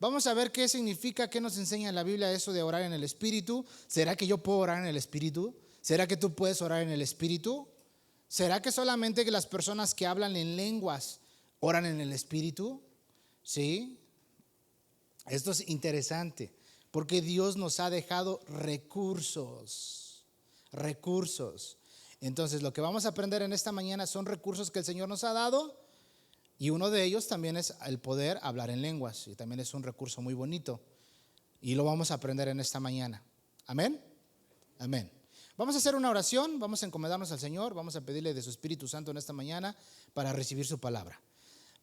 Vamos a ver qué significa, qué nos enseña en la Biblia eso de orar en el Espíritu. ¿Será que yo puedo orar en el Espíritu? ¿Será que tú puedes orar en el Espíritu? ¿Será que solamente que las personas que hablan en lenguas oran en el Espíritu? ¿Sí? Esto es interesante porque Dios nos ha dejado recursos. Entonces lo que vamos a aprender en esta mañana son recursos que el Señor nos ha dado, y uno de ellos también es el poder hablar en lenguas, y también es un recurso muy bonito y lo vamos a aprender en esta mañana. Amén. Amén. Vamos a hacer una oración, vamos a encomendarnos al Señor, vamos a pedirle de su Espíritu Santo en esta mañana para recibir su palabra.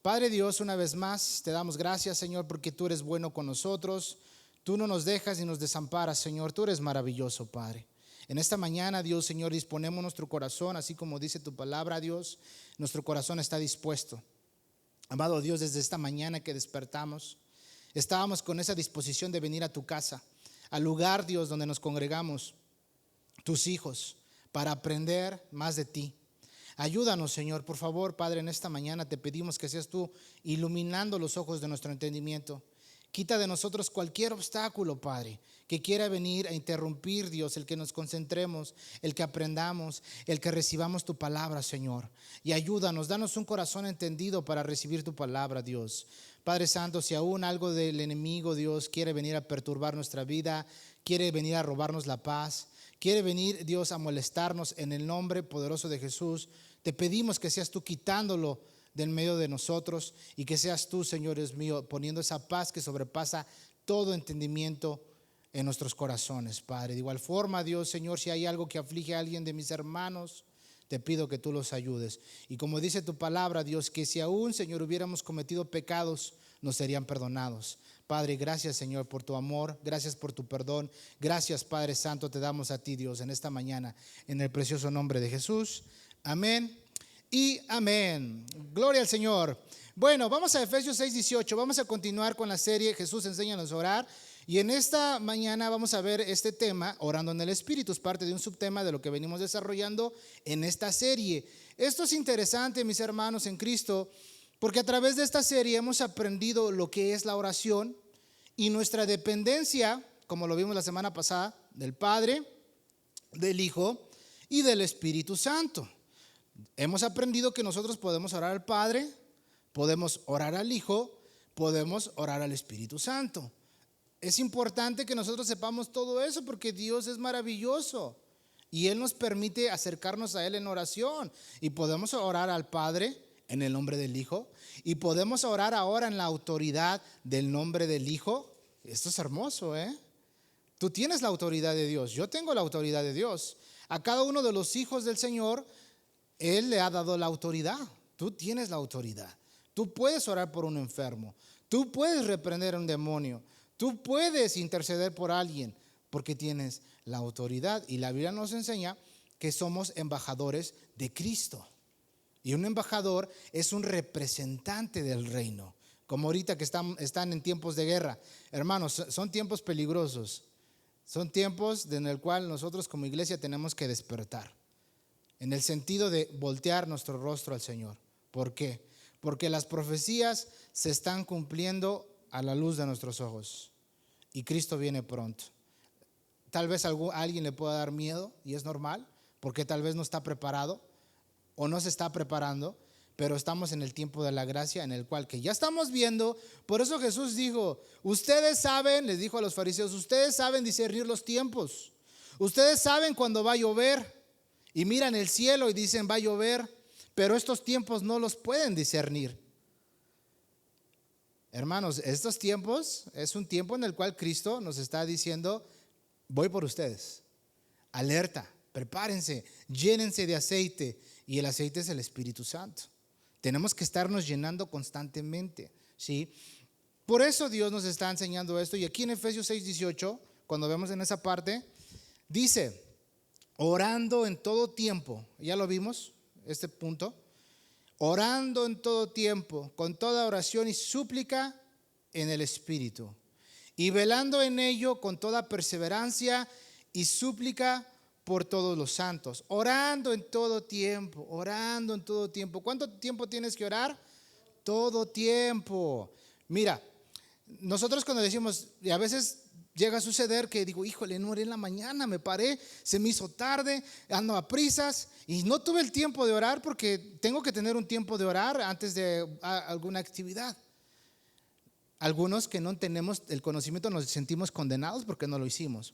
Padre Dios, una vez más te damos gracias, Señor, porque tú eres bueno con nosotros. Tú no nos dejas ni nos desamparas, Señor. Tú eres maravilloso, Padre. En esta mañana, Dios, Señor, disponemos nuestro corazón, así como dice tu palabra, Dios. Nuestro corazón está dispuesto. Amado Dios, desde esta mañana que despertamos, estábamos con esa disposición de venir a tu casa, al lugar, Dios, donde nos congregamos, tus hijos, para aprender más de ti. Ayúdanos, Señor, por favor, Padre, en esta mañana te pedimos que seas tú iluminando los ojos de nuestro entendimiento. Quita de nosotros cualquier obstáculo, Padre, que quiera venir a interrumpir, Dios, el que nos concentremos, el que aprendamos, el que recibamos tu palabra, Señor. Y ayúdanos, danos un corazón entendido para recibir tu palabra, Dios. Padre Santo, si aún algo del enemigo, Dios, quiere venir a perturbar nuestra vida, quiere venir a robarnos la paz, quiere venir, Dios, a molestarnos, en el nombre poderoso de Jesús, te pedimos que seas tú quitándolo del medio de nosotros, y que seas tú, Señor Dios mío, poniendo esa paz que sobrepasa todo entendimiento en nuestros corazones, Padre. De igual forma, Dios, Señor, si hay algo que aflige a alguien de mis hermanos, te pido que tú los ayudes. Y como dice tu palabra, Dios, que si aún, Señor, hubiéramos cometido pecados, nos serían perdonados. Padre, gracias, Señor, por tu amor, gracias por tu perdón. Gracias, Padre Santo, te damos a ti, Dios, en esta mañana, en el precioso nombre de Jesús. Amén y amén. Gloria al Señor. Bueno, vamos a Efesios 6:18. Vamos a continuar con la serie Jesús enséñanos a orar. Y en esta mañana vamos a ver este tema, orando en el Espíritu. Es parte de un subtema de lo que venimos desarrollando en esta serie. Esto es interesante, mis hermanos en Cristo, porque a través de esta serie hemos aprendido lo que es la oración y nuestra dependencia, como lo vimos la semana pasada, del Padre, del Hijo y del Espíritu Santo. Hemos aprendido que nosotros podemos orar al Padre, podemos orar al Hijo, podemos orar al Espíritu Santo. Es importante que nosotros sepamos todo eso, porque Dios es maravilloso y Él nos permite acercarnos a Él en oración. Y podemos orar al Padre en el nombre del Hijo, y podemos orar ahora en la autoridad del nombre del Hijo. Esto es hermoso, ¿eh? Tú tienes la autoridad de Dios, yo tengo la autoridad de Dios. A cada uno de los hijos del Señor Él le ha dado la autoridad. Tú tienes la autoridad. Tú puedes orar por un enfermo, tú puedes reprender a un demonio, tú puedes interceder por alguien, porque tienes la autoridad. Y la Biblia nos enseña que somos embajadores de Cristo. Y un embajador es un representante del reino. Como ahorita que están en tiempos de guerra. Hermanos, son tiempos peligrosos. Son tiempos en el cual nosotros como iglesia tenemos que despertar, en el sentido de voltear nuestro rostro al Señor. ¿Por qué? Porque las profecías se están cumpliendo a la luz de nuestros ojos, y Cristo viene pronto. Tal vez a alguien le pueda dar miedo, y es normal, porque tal vez no está preparado o no se está preparando, pero estamos en el tiempo de la gracia, en el cual que ya estamos viendo. Por eso Jesús dijo, ustedes saben, les dijo a los fariseos, ustedes saben discernir los tiempos, ustedes saben cuándo va a llover, y miran el cielo y dicen va a llover, pero estos tiempos no los pueden discernir. Hermanos, estos tiempos es un tiempo en el cual Cristo nos está diciendo, voy por ustedes. Alerta, prepárense, llénense de aceite, y el aceite es el Espíritu Santo. Tenemos que estarnos llenando constantemente, ¿sí? Por eso Dios nos está enseñando esto. Y aquí en Efesios 6:18, cuando vemos en esa parte, dice, orando en todo tiempo. Ya lo vimos, este punto. Orando en todo tiempo, con toda oración y súplica en el Espíritu, y velando en ello con toda perseverancia y súplica por todos los santos. Orando en todo tiempo, orando en todo tiempo. ¿Cuánto tiempo tienes que orar? Todo tiempo. Mira, nosotros cuando decimos, y a veces llega a suceder que digo, híjole, no oré en la mañana, me paré, se me hizo tarde, ando a prisas y no tuve el tiempo de orar porque tengo que tener un tiempo de orar antes de alguna actividad. Algunos que no tenemos el conocimiento nos sentimos condenados porque no lo hicimos.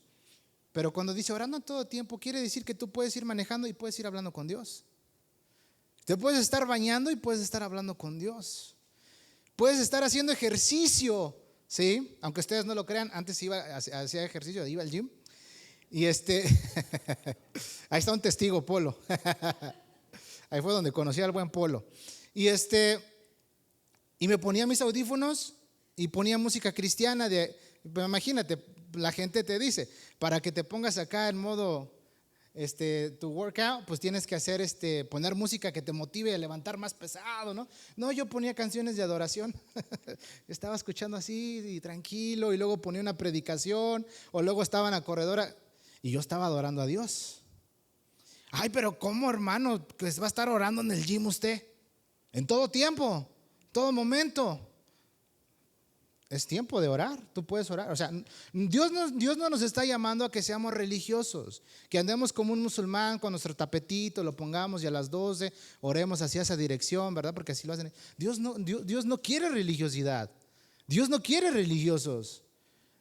Pero cuando dice orando en todo tiempo, quiere decir que tú puedes ir manejando y puedes ir hablando con Dios. Te puedes estar bañando y puedes estar hablando con Dios. Puedes estar haciendo ejercicio, ¿sí? Aunque ustedes no lo crean, antes hacía ejercicio, iba al gym. Y ahí está un testigo, Polo. Ahí fue donde conocí al buen Polo. Y me ponía mis audífonos y ponía música cristiana. Imagínate, la gente te dice, para que te pongas acá en modo tu workout, pues tienes que hacer poner música que te motive a levantar más pesado, ¿no? No, yo ponía canciones de adoración. Estaba escuchando así y tranquilo, y luego ponía una predicación, o luego estaba en la corredora y yo estaba adorando a Dios. Ay, pero ¿cómo, hermano? Pues va a estar orando en el gym usted en todo tiempo, todo momento. Es tiempo de orar, tú puedes orar. O sea, Dios no nos está llamando a que seamos religiosos, que andemos como un musulmán con nuestro tapetito, lo pongamos y a las 12 oremos hacia esa dirección, ¿verdad? Porque así lo hacen. Dios no quiere religiosidad. Dios no quiere religiosos.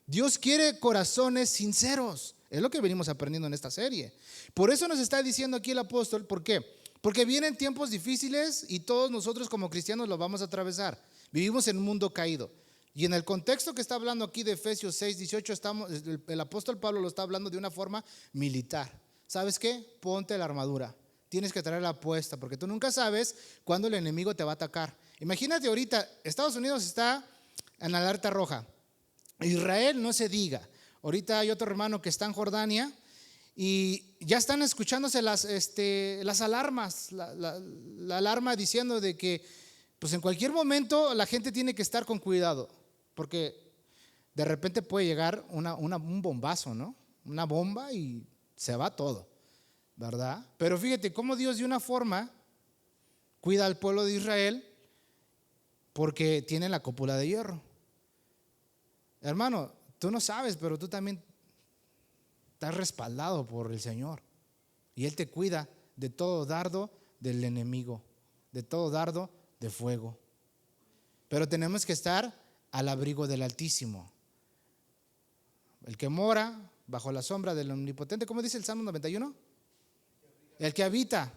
Dios quiere corazones sinceros. Es lo que venimos aprendiendo en esta serie. Por eso nos está diciendo aquí el apóstol. ¿Por qué? Porque vienen tiempos difíciles y todos nosotros como cristianos lo vamos a atravesar. Vivimos en un mundo caído. Y en el contexto que está hablando aquí de Efesios 6:18, el apóstol Pablo lo está hablando de una forma militar. ¿Sabes qué? Ponte la armadura. Tienes que traerla puesta porque tú nunca sabes cuándo el enemigo te va a atacar. Imagínate ahorita, Estados Unidos está en alerta roja. Israel no se diga. Ahorita hay otro hermano que está en Jordania y ya están escuchándose las alarmas. La alarma diciendo de que pues en cualquier momento la gente tiene que estar con cuidado. Porque de repente puede llegar un bombazo, ¿no? Una bomba y se va todo, ¿verdad? Pero fíjate cómo Dios de una forma cuida al pueblo de Israel porque tiene la cúpula de hierro. Hermano, tú no sabes, pero tú también estás respaldado por el Señor. Y Él te cuida de todo dardo del enemigo, de todo dardo de fuego. Pero tenemos que estar al abrigo del Altísimo. El que mora bajo la sombra del Omnipotente, ¿cómo dice el Salmo 91? El que habita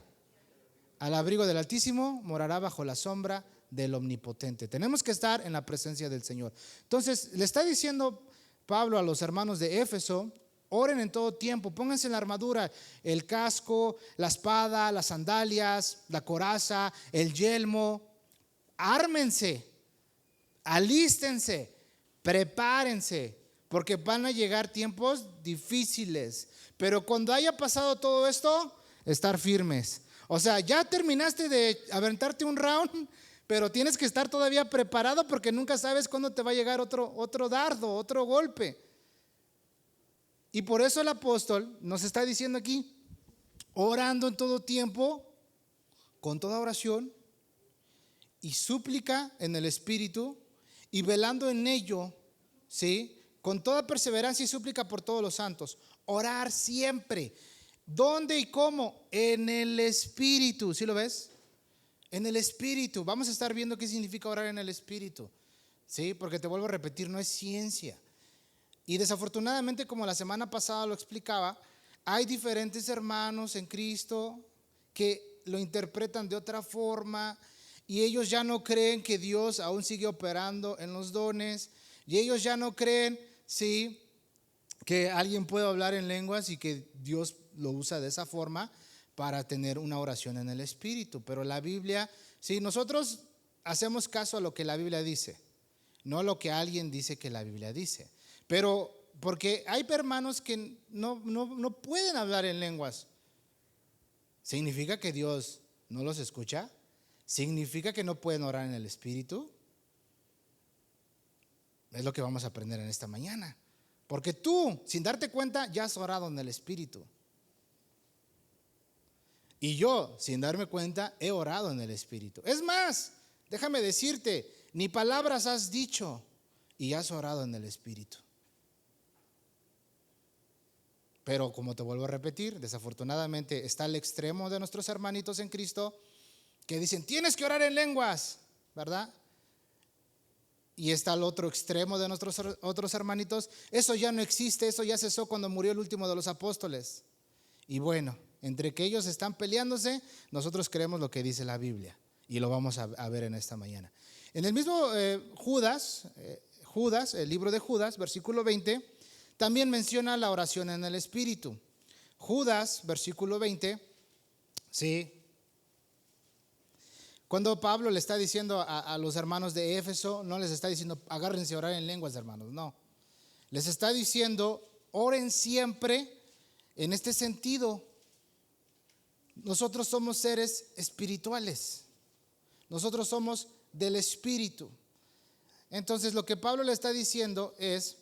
al abrigo del Altísimo morará bajo la sombra del Omnipotente. Tenemos que estar en la presencia del Señor. Entonces, le está diciendo Pablo a los hermanos de Éfeso, oren en todo tiempo, pónganse la armadura, el casco, la espada, las sandalias, la coraza, el yelmo, ármense. Alístense, prepárense, porque van a llegar tiempos difíciles. Pero cuando haya pasado todo esto, estar firmes. O sea, ya terminaste de aventarte un round, pero tienes que estar todavía preparado porque nunca sabes cuándo te va a llegar otro dardo, otro golpe. Y por eso el apóstol nos está diciendo aquí, orando en todo tiempo, con toda oración y súplica en el Espíritu, y velando en ello, ¿sí? Con toda perseverancia y súplica por todos los santos. Orar siempre. ¿Dónde y cómo? En el Espíritu. ¿Sí lo ves? En el Espíritu. Vamos a estar viendo qué significa orar en el Espíritu. ¿Sí? Porque te vuelvo a repetir, no es ciencia. Y desafortunadamente, como la semana pasada lo explicaba, hay diferentes hermanos en Cristo que lo interpretan de otra forma. Y ellos ya no creen que Dios aún sigue operando en los dones. Y ellos ya no creen, sí, que alguien puede hablar en lenguas y que Dios lo usa de esa forma para tener una oración en el Espíritu. Pero la Biblia, sí, nosotros hacemos caso a lo que la Biblia dice, no lo que alguien dice que la Biblia dice. Pero porque hay hermanos que no pueden hablar en lenguas. ¿Significa que Dios no los escucha? ¿Significa que no pueden orar en el Espíritu? Es lo que vamos a aprender en esta mañana. Porque tú, sin darte cuenta, ya has orado en el Espíritu. Y yo, sin darme cuenta, he orado en el Espíritu. Es más, déjame decirte, ni palabras has dicho y has orado en el Espíritu. Pero como te vuelvo a repetir, desafortunadamente está el extremo de nuestros hermanitos en Cristo que dicen, tienes que orar en lenguas, ¿verdad? Y está el otro extremo de nuestros otros hermanitos, eso ya no existe, eso ya cesó cuando murió el último de los apóstoles. Y bueno, entre que ellos están peleándose, nosotros creemos lo que dice la Biblia y lo vamos a ver en esta mañana. En el mismo Judas, el libro de Judas, versículo 20, también menciona la oración en el Espíritu. Judas, versículo 20, sí. Cuando Pablo le está diciendo a los hermanos de Éfeso, no les está diciendo agárrense a orar en lenguas, hermanos, no. Les está diciendo oren siempre en este sentido. Nosotros somos seres espirituales. Nosotros somos del Espíritu. Entonces lo que Pablo le está diciendo es,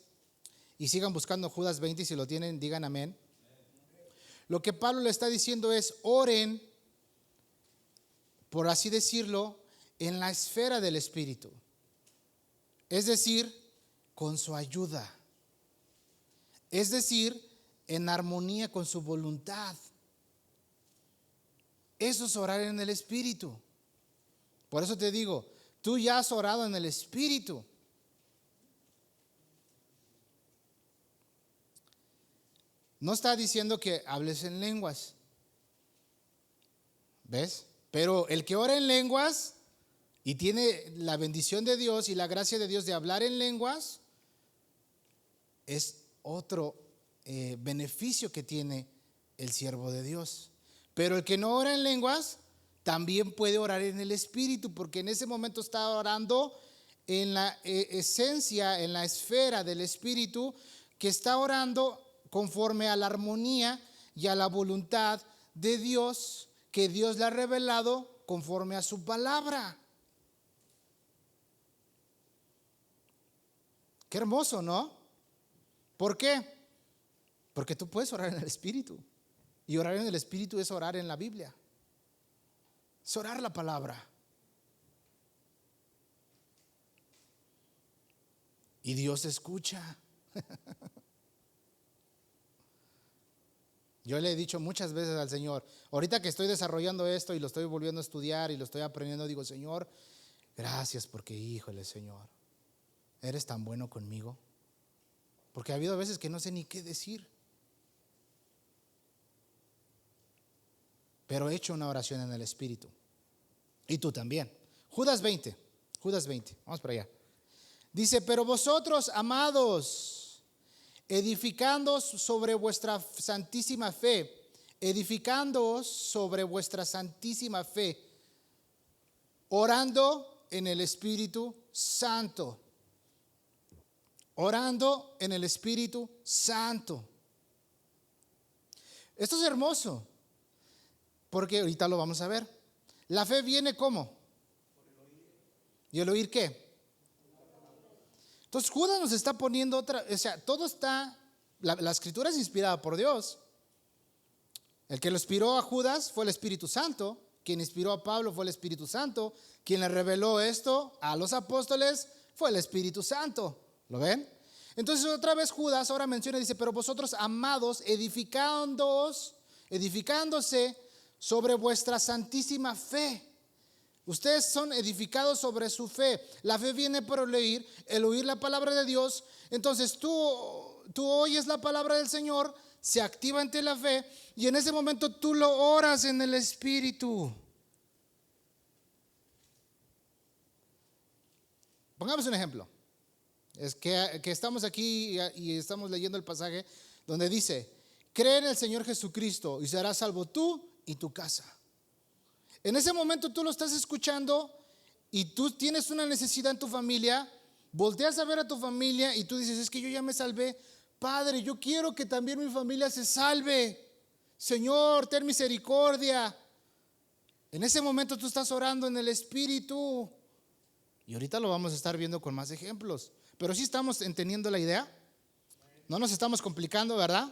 y sigan buscando Judas 20, y si lo tienen digan amén. Lo que Pablo le está diciendo es oren, por así decirlo, en la esfera del Espíritu. Es decir, con su ayuda. Es decir, en armonía con su voluntad. Eso es orar en el Espíritu. Por eso te digo, tú ya has orado en el Espíritu. No está diciendo que hables en lenguas. ¿Ves? Pero el que ora en lenguas y tiene la bendición de Dios y la gracia de Dios de hablar en lenguas, es otro beneficio que tiene el siervo de Dios. Pero el que no ora en lenguas también puede orar en el Espíritu, porque en ese momento está orando en la esencia, en la esfera del Espíritu, que está orando conforme a la armonía y a la voluntad de Dios, que Dios le ha revelado conforme a su palabra. Qué hermoso, ¿no? ¿Por qué? Porque tú puedes orar en el Espíritu. Y orar en el Espíritu es orar en la Biblia. Es orar la palabra. Y Dios escucha. Yo le he dicho muchas veces al Señor, ahorita que estoy desarrollando esto y lo estoy volviendo a estudiar y lo estoy aprendiendo, digo, Señor, gracias porque, híjole, Señor, eres tan bueno conmigo. Porque ha habido veces que no sé ni qué decir. Pero he hecho una oración en el Espíritu. Y tú también. Judas 20, vamos para allá. Dice, pero vosotros, amados, edificándoos sobre vuestra santísima fe, orando en el Espíritu Santo. Orando en el Espíritu Santo. Esto es hermoso, porque ahorita lo vamos a ver. La fe viene ¿cómo? ¿Y el oír qué? Entonces Judas nos está poniendo otra, o sea, todo está, la escritura es inspirada por Dios. El que lo inspiró a Judas fue el Espíritu Santo. Quien inspiró a Pablo fue el Espíritu Santo. Quien le reveló esto a los apóstoles fue el Espíritu Santo. ¿Lo ven? Entonces otra vez Judas ahora menciona, dice, pero vosotros amados, edificándose sobre vuestra santísima fe. Ustedes son edificados sobre su fe. La fe viene por el oír la palabra de Dios. Entonces tú oyes la palabra del Señor, se activa en ti la fe y en ese momento tú lo oras en el Espíritu. Pongamos un ejemplo. Es que estamos aquí y estamos leyendo el pasaje donde dice, cree en el Señor Jesucristo y serás salvo tú y tu casa. En ese momento tú lo estás escuchando y tú tienes una necesidad en tu familia, volteas a ver a tu familia y tú dices, es que yo ya me salvé. Padre, yo quiero que también mi familia se salve. Señor, ten misericordia. En ese momento tú estás orando en el Espíritu. Y ahorita lo vamos a estar viendo con más ejemplos. Pero sí estamos entendiendo la idea. No nos estamos complicando, ¿verdad?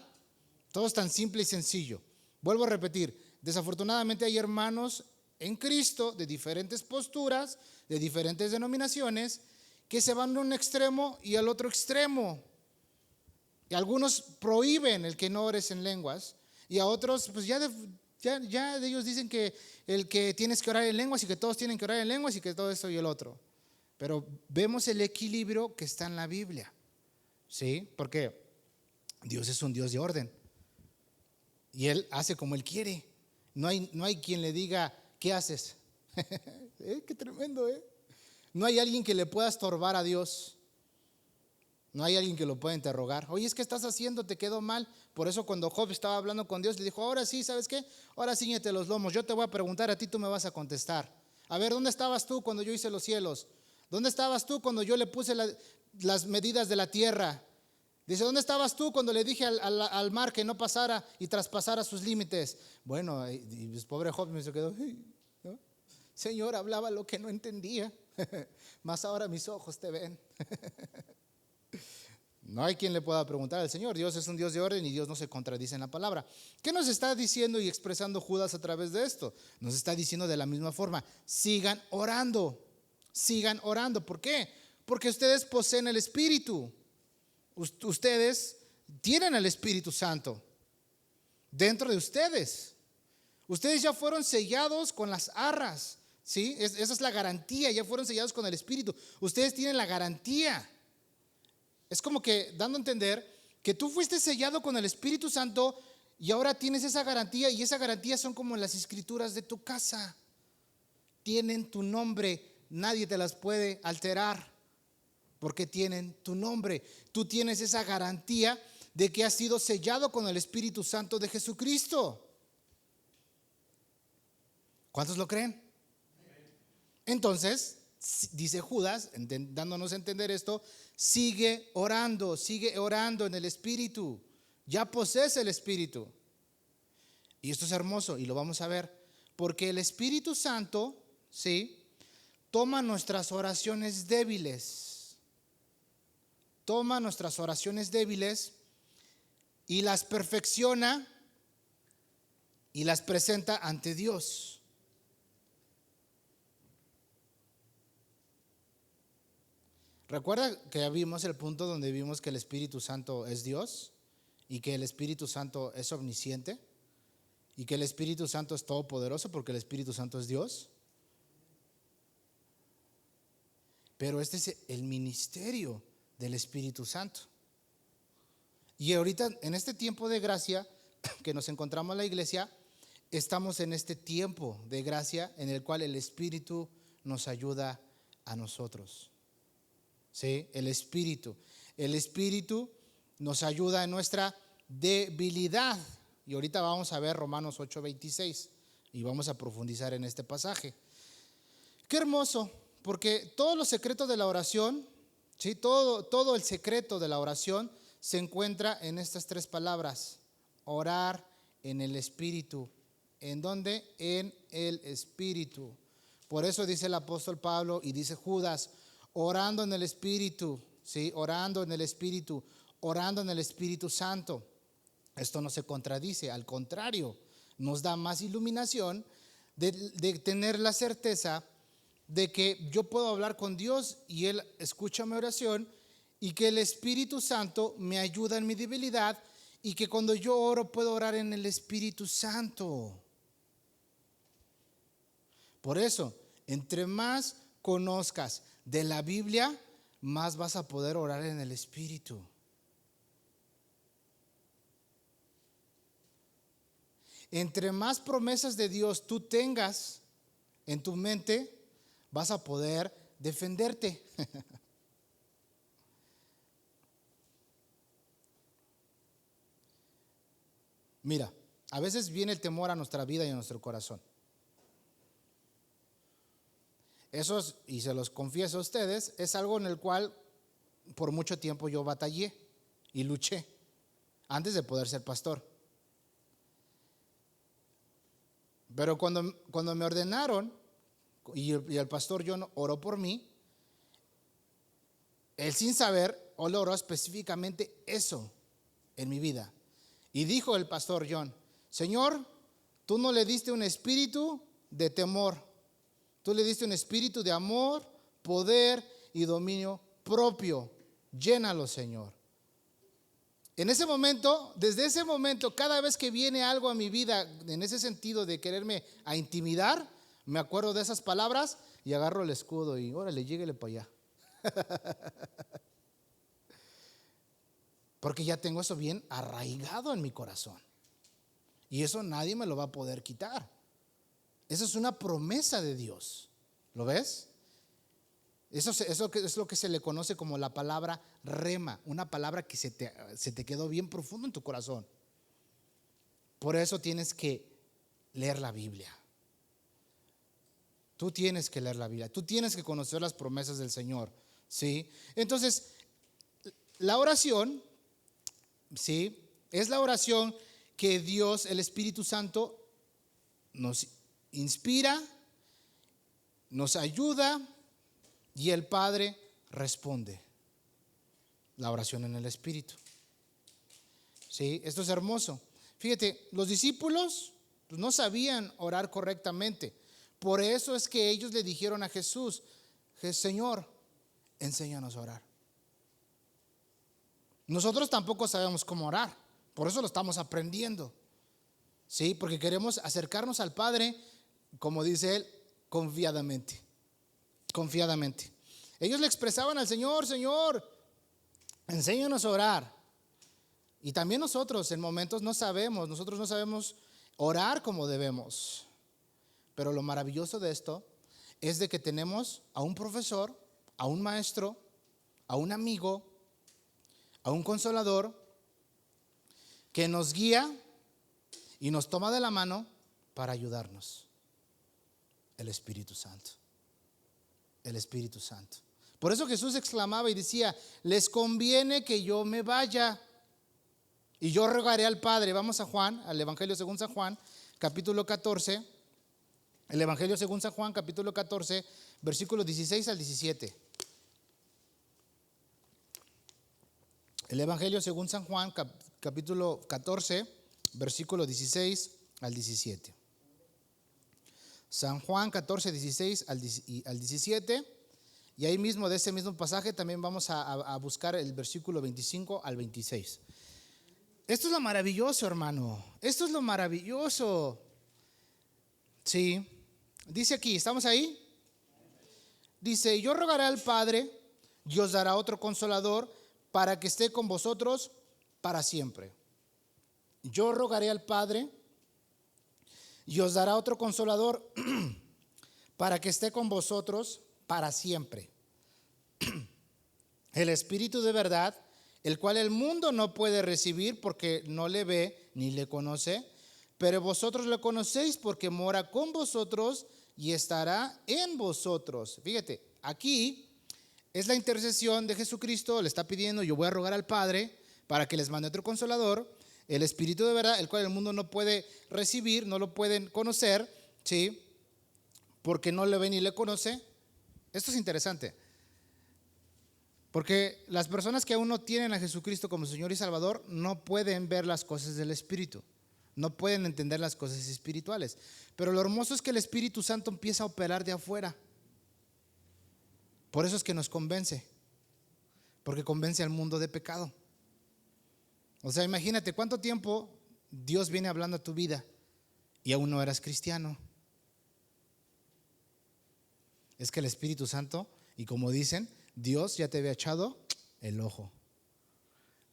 Todo es tan simple y sencillo. Vuelvo a repetir, desafortunadamente hay hermanos en Cristo de diferentes posturas, de diferentes denominaciones, que se van a un extremo y al otro extremo. Y algunos prohíben el que no ores en lenguas, y a otros pues ya de ellos dicen que el que tienes que orar en lenguas y que todos tienen que orar en lenguas y que todo esto y el otro. Pero vemos el equilibrio que está en la Biblia, ¿sí? Porque Dios es un Dios de orden y Él hace como Él quiere. No hay quien le diga, ¿qué haces? Qué tremendo, ¿eh? No hay alguien que le pueda estorbar a Dios. No hay alguien que lo pueda interrogar. Oye, ¿qué estás haciendo? ¿Te quedó mal? Por eso cuando Job estaba hablando con Dios, le dijo, ahora sí, ¿sabes qué? Ahora ciñete los lomos, yo te voy a preguntar a ti, tú me vas a contestar. A ver, ¿dónde estabas tú cuando yo hice los cielos? ¿Dónde estabas tú cuando yo le puse las medidas de la tierra? Dice, ¿dónde estabas tú cuando le dije al mar que no pasara y traspasara sus límites? Bueno, y pues, pobre Job me se quedó, ¿no? Señor, hablaba lo que no entendía, mas ahora mis ojos te ven. No hay quien le pueda preguntar al Señor. Dios es un Dios de orden y Dios no se contradice en la palabra. ¿Qué nos está diciendo y expresando Judas a través de esto? Nos está diciendo de la misma forma, sigan orando. Sigan orando. ¿Por qué? Porque ustedes poseen el Espíritu. Ustedes tienen el Espíritu Santo dentro de ustedes. Ustedes ya fueron sellados con las arras, ¿sí? Esa es la garantía, ya fueron sellados con el Espíritu. Ustedes tienen la garantía. Es como que dando a entender que tú fuiste sellado con el Espíritu Santo y ahora tienes esa garantía, y esa garantía son como las escrituras de tu casa. Tienen tu nombre, nadie te las puede alterar porque tienen tu nombre. Tú tienes esa garantía de que has sido sellado con el Espíritu Santo de Jesucristo. ¿Cuántos lo creen? Entonces, dice Judas, dándonos a entender esto, sigue orando en el Espíritu. Ya posees el Espíritu. Y esto es hermoso y lo vamos a ver, porque el Espíritu Santo, ¿sí?, toma nuestras oraciones débiles. Toma nuestras oraciones débiles y las perfecciona y las presenta ante Dios. ¿Recuerda que vimos el punto donde vimos que el Espíritu Santo es Dios y que el Espíritu Santo es omnisciente y que el Espíritu Santo es todopoderoso porque el Espíritu Santo es Dios? Pero este es el ministerio del Espíritu Santo. Y ahorita en este tiempo de gracia que nos encontramos en la iglesia, estamos en este tiempo de gracia en el cual el Espíritu nos ayuda a nosotros. ¿Sí? El Espíritu nos ayuda en nuestra debilidad. Y ahorita vamos a ver Romanos 8:26 y vamos a profundizar en este pasaje. Qué hermoso, porque todos los secretos de la oración, ¿sí?, todo el secreto de la oración se encuentra en estas tres palabras: orar en el Espíritu. ¿En dónde? En el Espíritu. Por eso dice el apóstol Pablo y dice Judas, orando en el Espíritu, ¿sí? Orando en el Espíritu, orando en el Espíritu Santo. Esto no se contradice, al contrario, nos da más iluminación de tener la certeza de que yo puedo hablar con Dios y Él escucha mi oración, y que el Espíritu Santo me ayuda en mi debilidad, y que cuando yo oro puedo orar en el Espíritu Santo. Por eso, entre más conozcas de la Biblia, más vas a poder orar en el Espíritu. Entre más promesas de Dios tú tengas en tu mente, vas a poder defenderte. Mira, a veces viene el temor a nuestra vida y a nuestro corazón. Eso, y se los confieso a ustedes, es algo en el cual por mucho tiempo yo batallé y luché antes de poder ser pastor. Pero cuando me ordenaron y el pastor John oró por mí, él sin saber, él oró específicamente eso en mi vida. Y dijo el pastor John: Señor, tú no le diste un espíritu de temor, tú le diste un espíritu de amor, poder y dominio propio. Llénalo, Señor. En ese momento, desde ese momento, cada vez que viene algo a mi vida en ese sentido de quererme a intimidar, me acuerdo de esas palabras y agarro el escudo y órale, lléguele para allá. Porque ya tengo eso bien arraigado en mi corazón. Y eso nadie me lo va a poder quitar. Eso es una promesa de Dios. ¿Lo ves? Eso es lo que se le conoce como la palabra rema, una palabra que se te quedó bien profundo en tu corazón. Por eso tienes que leer la Biblia. Tú tienes que leer la Biblia, tú tienes que conocer las promesas del Señor, ¿sí? Entonces, la oración, ¿sí? Es la oración que Dios, el Espíritu Santo, nos inspira, nos ayuda y el Padre responde. La oración en el Espíritu. ¿Sí? Esto es hermoso. Fíjate, los discípulos no sabían orar correctamente. Por eso es que ellos le dijeron a Jesús: Señor, enséñanos a orar. Nosotros tampoco sabemos cómo orar. Por eso lo estamos aprendiendo. ¿Sí? Porque queremos acercarnos al Padre, como dice él, confiadamente. Confiadamente. Ellos le expresaban al Señor: Señor, enséñanos a orar. Y también nosotros en momentos nosotros no sabemos orar como debemos. Pero lo maravilloso de esto es de que tenemos a un profesor, a un maestro, a un amigo, a un consolador que nos guía y nos toma de la mano para ayudarnos. El Espíritu Santo. El Espíritu Santo. Por eso Jesús exclamaba y decía: les conviene que yo me vaya y yo rogaré al Padre. Vamos a Juan, al Evangelio según San Juan, capítulo 14. El Evangelio según San Juan, capítulo 14, versículos 16 al 17. El Evangelio según San Juan, capítulo 14, versículos 16 al 17. San Juan 14, 16 al 17. Y ahí mismo, de ese mismo pasaje, también vamos a buscar el versículo 25 al 26. Esto es lo maravilloso, hermano. Esto es lo maravilloso. Sí. Dice aquí, ¿estamos ahí? Dice: yo rogaré al Padre y os dará otro consolador para que esté con vosotros para siempre. Yo rogaré al Padre y os dará otro consolador para que esté con vosotros para siempre. El Espíritu de verdad, el cual el mundo no puede recibir porque no le ve ni le conoce, pero vosotros lo conocéis porque mora con vosotros y estará en vosotros. Fíjate, aquí es la intercesión de Jesucristo. Le está pidiendo: yo voy a rogar al Padre para que les mande otro consolador, el Espíritu de verdad, el cual el mundo no puede recibir, no lo pueden conocer, ¿sí? Porque no le ve ni le conoce. Esto es interesante, porque las personas que aún no tienen a Jesucristo como Señor y Salvador no pueden ver las cosas del Espíritu, no pueden entender las cosas espirituales. Pero lo hermoso es que el Espíritu Santo empieza a operar de afuera. Por eso es que nos convence, porque convence al mundo de pecado. O sea, imagínate cuánto tiempo Dios viene hablando a tu vida y aún no eras cristiano. Es que el Espíritu Santo, y como dicen, Dios ya te había echado el ojo.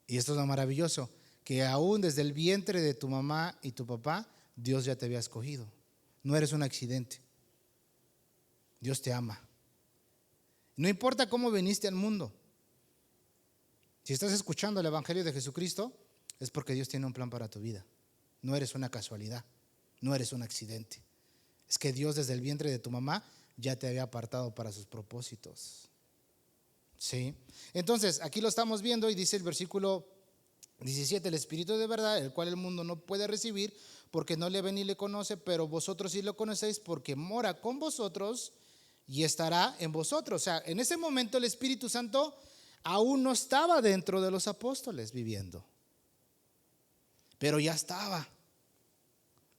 Y esto es lo maravilloso, que aún desde el vientre de tu mamá y tu papá, Dios ya te había escogido. No eres un accidente. Dios te ama. No importa cómo viniste al mundo. Si estás escuchando el Evangelio de Jesucristo, es porque Dios tiene un plan para tu vida. No eres una casualidad, no eres un accidente. Es que Dios desde el vientre de tu mamá ya te había apartado para sus propósitos. ¿Sí? Entonces, aquí lo estamos viendo y dice el versículo 17: el Espíritu de verdad, el cual el mundo no puede recibir porque no le ve ni le conoce, pero vosotros sí lo conocéis porque mora con vosotros y estará en vosotros. O sea, en ese momento el Espíritu Santo aún no estaba dentro de los apóstoles viviendo, pero ya estaba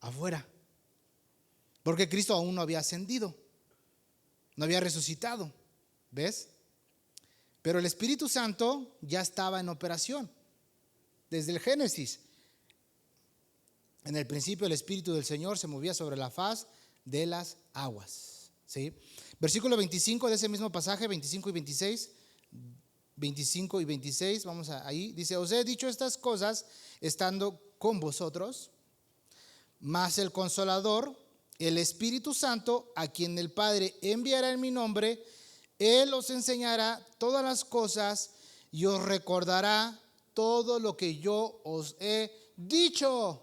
afuera, porque Cristo aún no había ascendido, no había resucitado. ¿Ves? Pero el Espíritu Santo ya estaba en operación desde el Génesis. En el principio el Espíritu del Señor se movía sobre la faz de las aguas. ¿Sí? Versículo 25 de ese mismo pasaje, 25 y 26. 25 y 26, vamos ahí. Dice: os he dicho estas cosas estando con vosotros, mas el Consolador, el Espíritu Santo, a quien el Padre enviará en mi nombre, Él os enseñará todas las cosas y os recordará todo lo que yo os he dicho.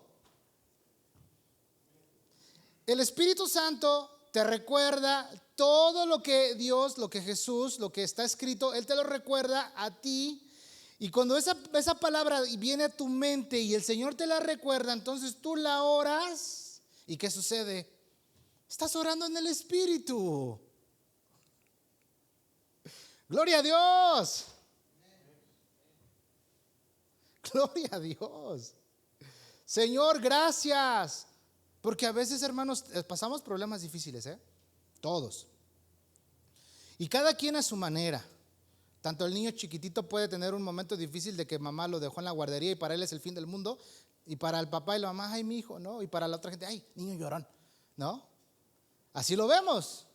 El Espíritu Santo te recuerda todo lo que Dios, lo que Jesús, lo que está escrito, Él te lo recuerda a ti. Y cuando esa palabra viene a tu mente y el Señor te la recuerda, entonces tú la oras. ¿Y qué sucede? Estás orando en el Espíritu. Gloria a Dios. Gloria a Dios. Señor, gracias. Porque a veces, hermanos, pasamos problemas difíciles, todos. Y cada quien a su manera. Tanto el niño chiquitito puede tener un momento difícil de que mamá lo dejó en la guardería y para él es el fin del mundo. Y para el papá y la mamá, ay, mi hijo, ¿no? Y para la otra gente, ay, niño llorón, ¿no? Así lo vemos.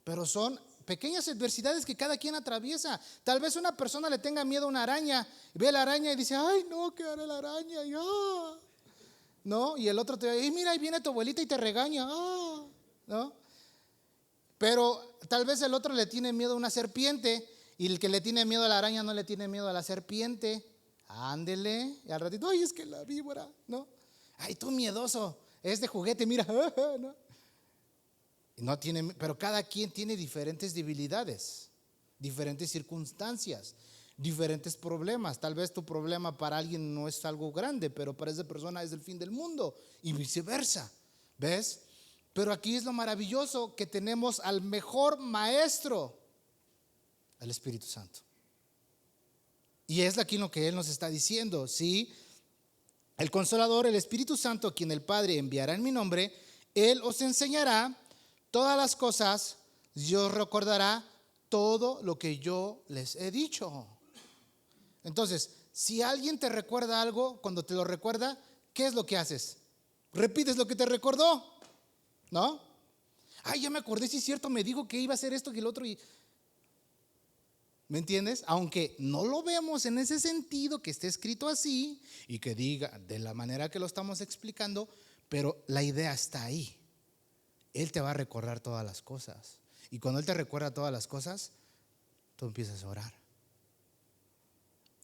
Pero son pequeñas adversidades que cada quien atraviesa. Tal vez una persona le tenga miedo a una araña, ve la araña y dice, ay, no, ¿qué hará la araña? Y, ¿no? Y el otro te dice, mira, ahí viene tu abuelita y te regaña, ¿no? Pero tal vez el otro le tiene miedo a una serpiente y el que le tiene miedo a la araña no le tiene miedo a la serpiente. Ándele, y al ratito, ay, es que la víbora, ¿no? Ay, tú miedoso, es de juguete, mira, ¿no? No tiene, pero cada quien tiene diferentes debilidades, diferentes circunstancias, diferentes problemas. Tal vez tu problema para alguien no es algo grande, pero para esa persona es el fin del mundo y viceversa. ¿Ves? Pero aquí es lo maravilloso, que tenemos al mejor maestro, el Espíritu Santo. Y es aquí lo que Él nos está diciendo, ¿sí? El Consolador, el Espíritu Santo, quien el Padre enviará en mi nombre, Él os enseñará todas las cosas y os recordará todo lo que yo les he dicho. Entonces, si alguien te recuerda algo, cuando te lo recuerda, ¿qué es lo que haces? Repites lo que te recordó, ¿no? Ay, ya me acordé, sí es cierto, me dijo que iba a hacer esto y el otro. ¿Me entiendes? Aunque no lo vemos en ese sentido, que esté escrito así y que diga de la manera que lo estamos explicando, pero la idea está ahí. Él te va a recordar todas las cosas. Y cuando Él te recuerda todas las cosas, tú empiezas a orar.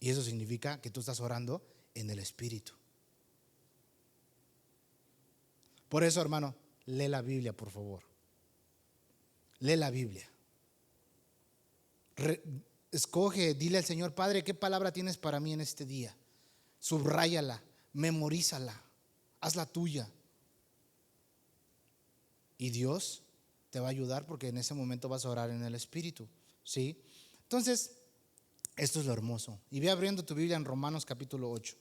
Y eso significa que tú estás orando en el Espíritu. Por eso, hermano, lee la Biblia, por favor. Lee la Biblia. Escoge, dile al Señor, Padre, ¿qué palabra tienes para mí en este día? Subráyala, memorízala, hazla tuya. Y Dios te va a ayudar, porque en ese momento vas a orar en el Espíritu, ¿sí? Entonces, esto es lo hermoso. Y ve abriendo tu Biblia en Romanos capítulo 8.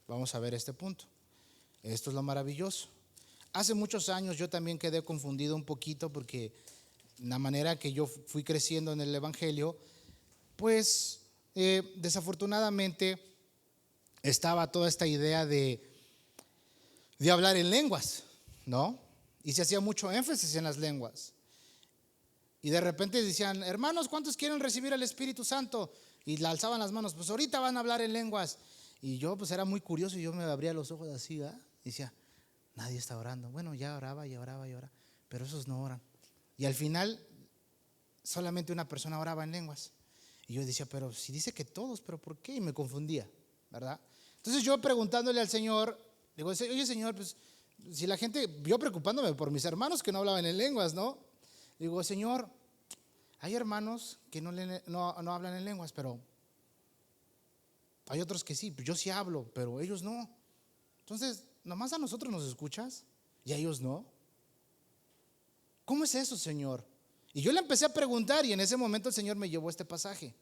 Vamos a ver este punto. Esto es lo maravilloso. Hace muchos años yo también quedé confundido un poquito, porque la manera que yo fui creciendo en el Evangelio, pues desafortunadamente estaba toda esta idea de hablar en lenguas, ¿no? Y se hacía mucho énfasis en las lenguas. Y de repente decían, hermanos, ¿cuántos quieren recibir el Espíritu Santo? Y le alzaban las manos, pues ahorita van a hablar en lenguas. Y yo pues era muy curioso y yo me abría los ojos así, ¿verdad? Y decía, nadie está orando. Bueno, ya oraba, pero esos no oran. Y al final solamente una persona oraba en lenguas. Y yo decía, pero si dice que todos, ¿pero por qué? Y me confundía, ¿verdad? Entonces yo preguntándole al Señor, digo, oye Señor, pues si la gente, yo preocupándome por mis hermanos que no hablaban en lenguas, ¿no? Digo, Señor, hay hermanos que no hablan en lenguas, pero hay otros que sí, pues yo sí hablo, pero ellos no. Entonces, ¿nomás a nosotros nos escuchas y a ellos no? ¿Cómo es eso, Señor? Y yo le empecé a preguntar, y en ese momento el Señor me llevó a este pasaje.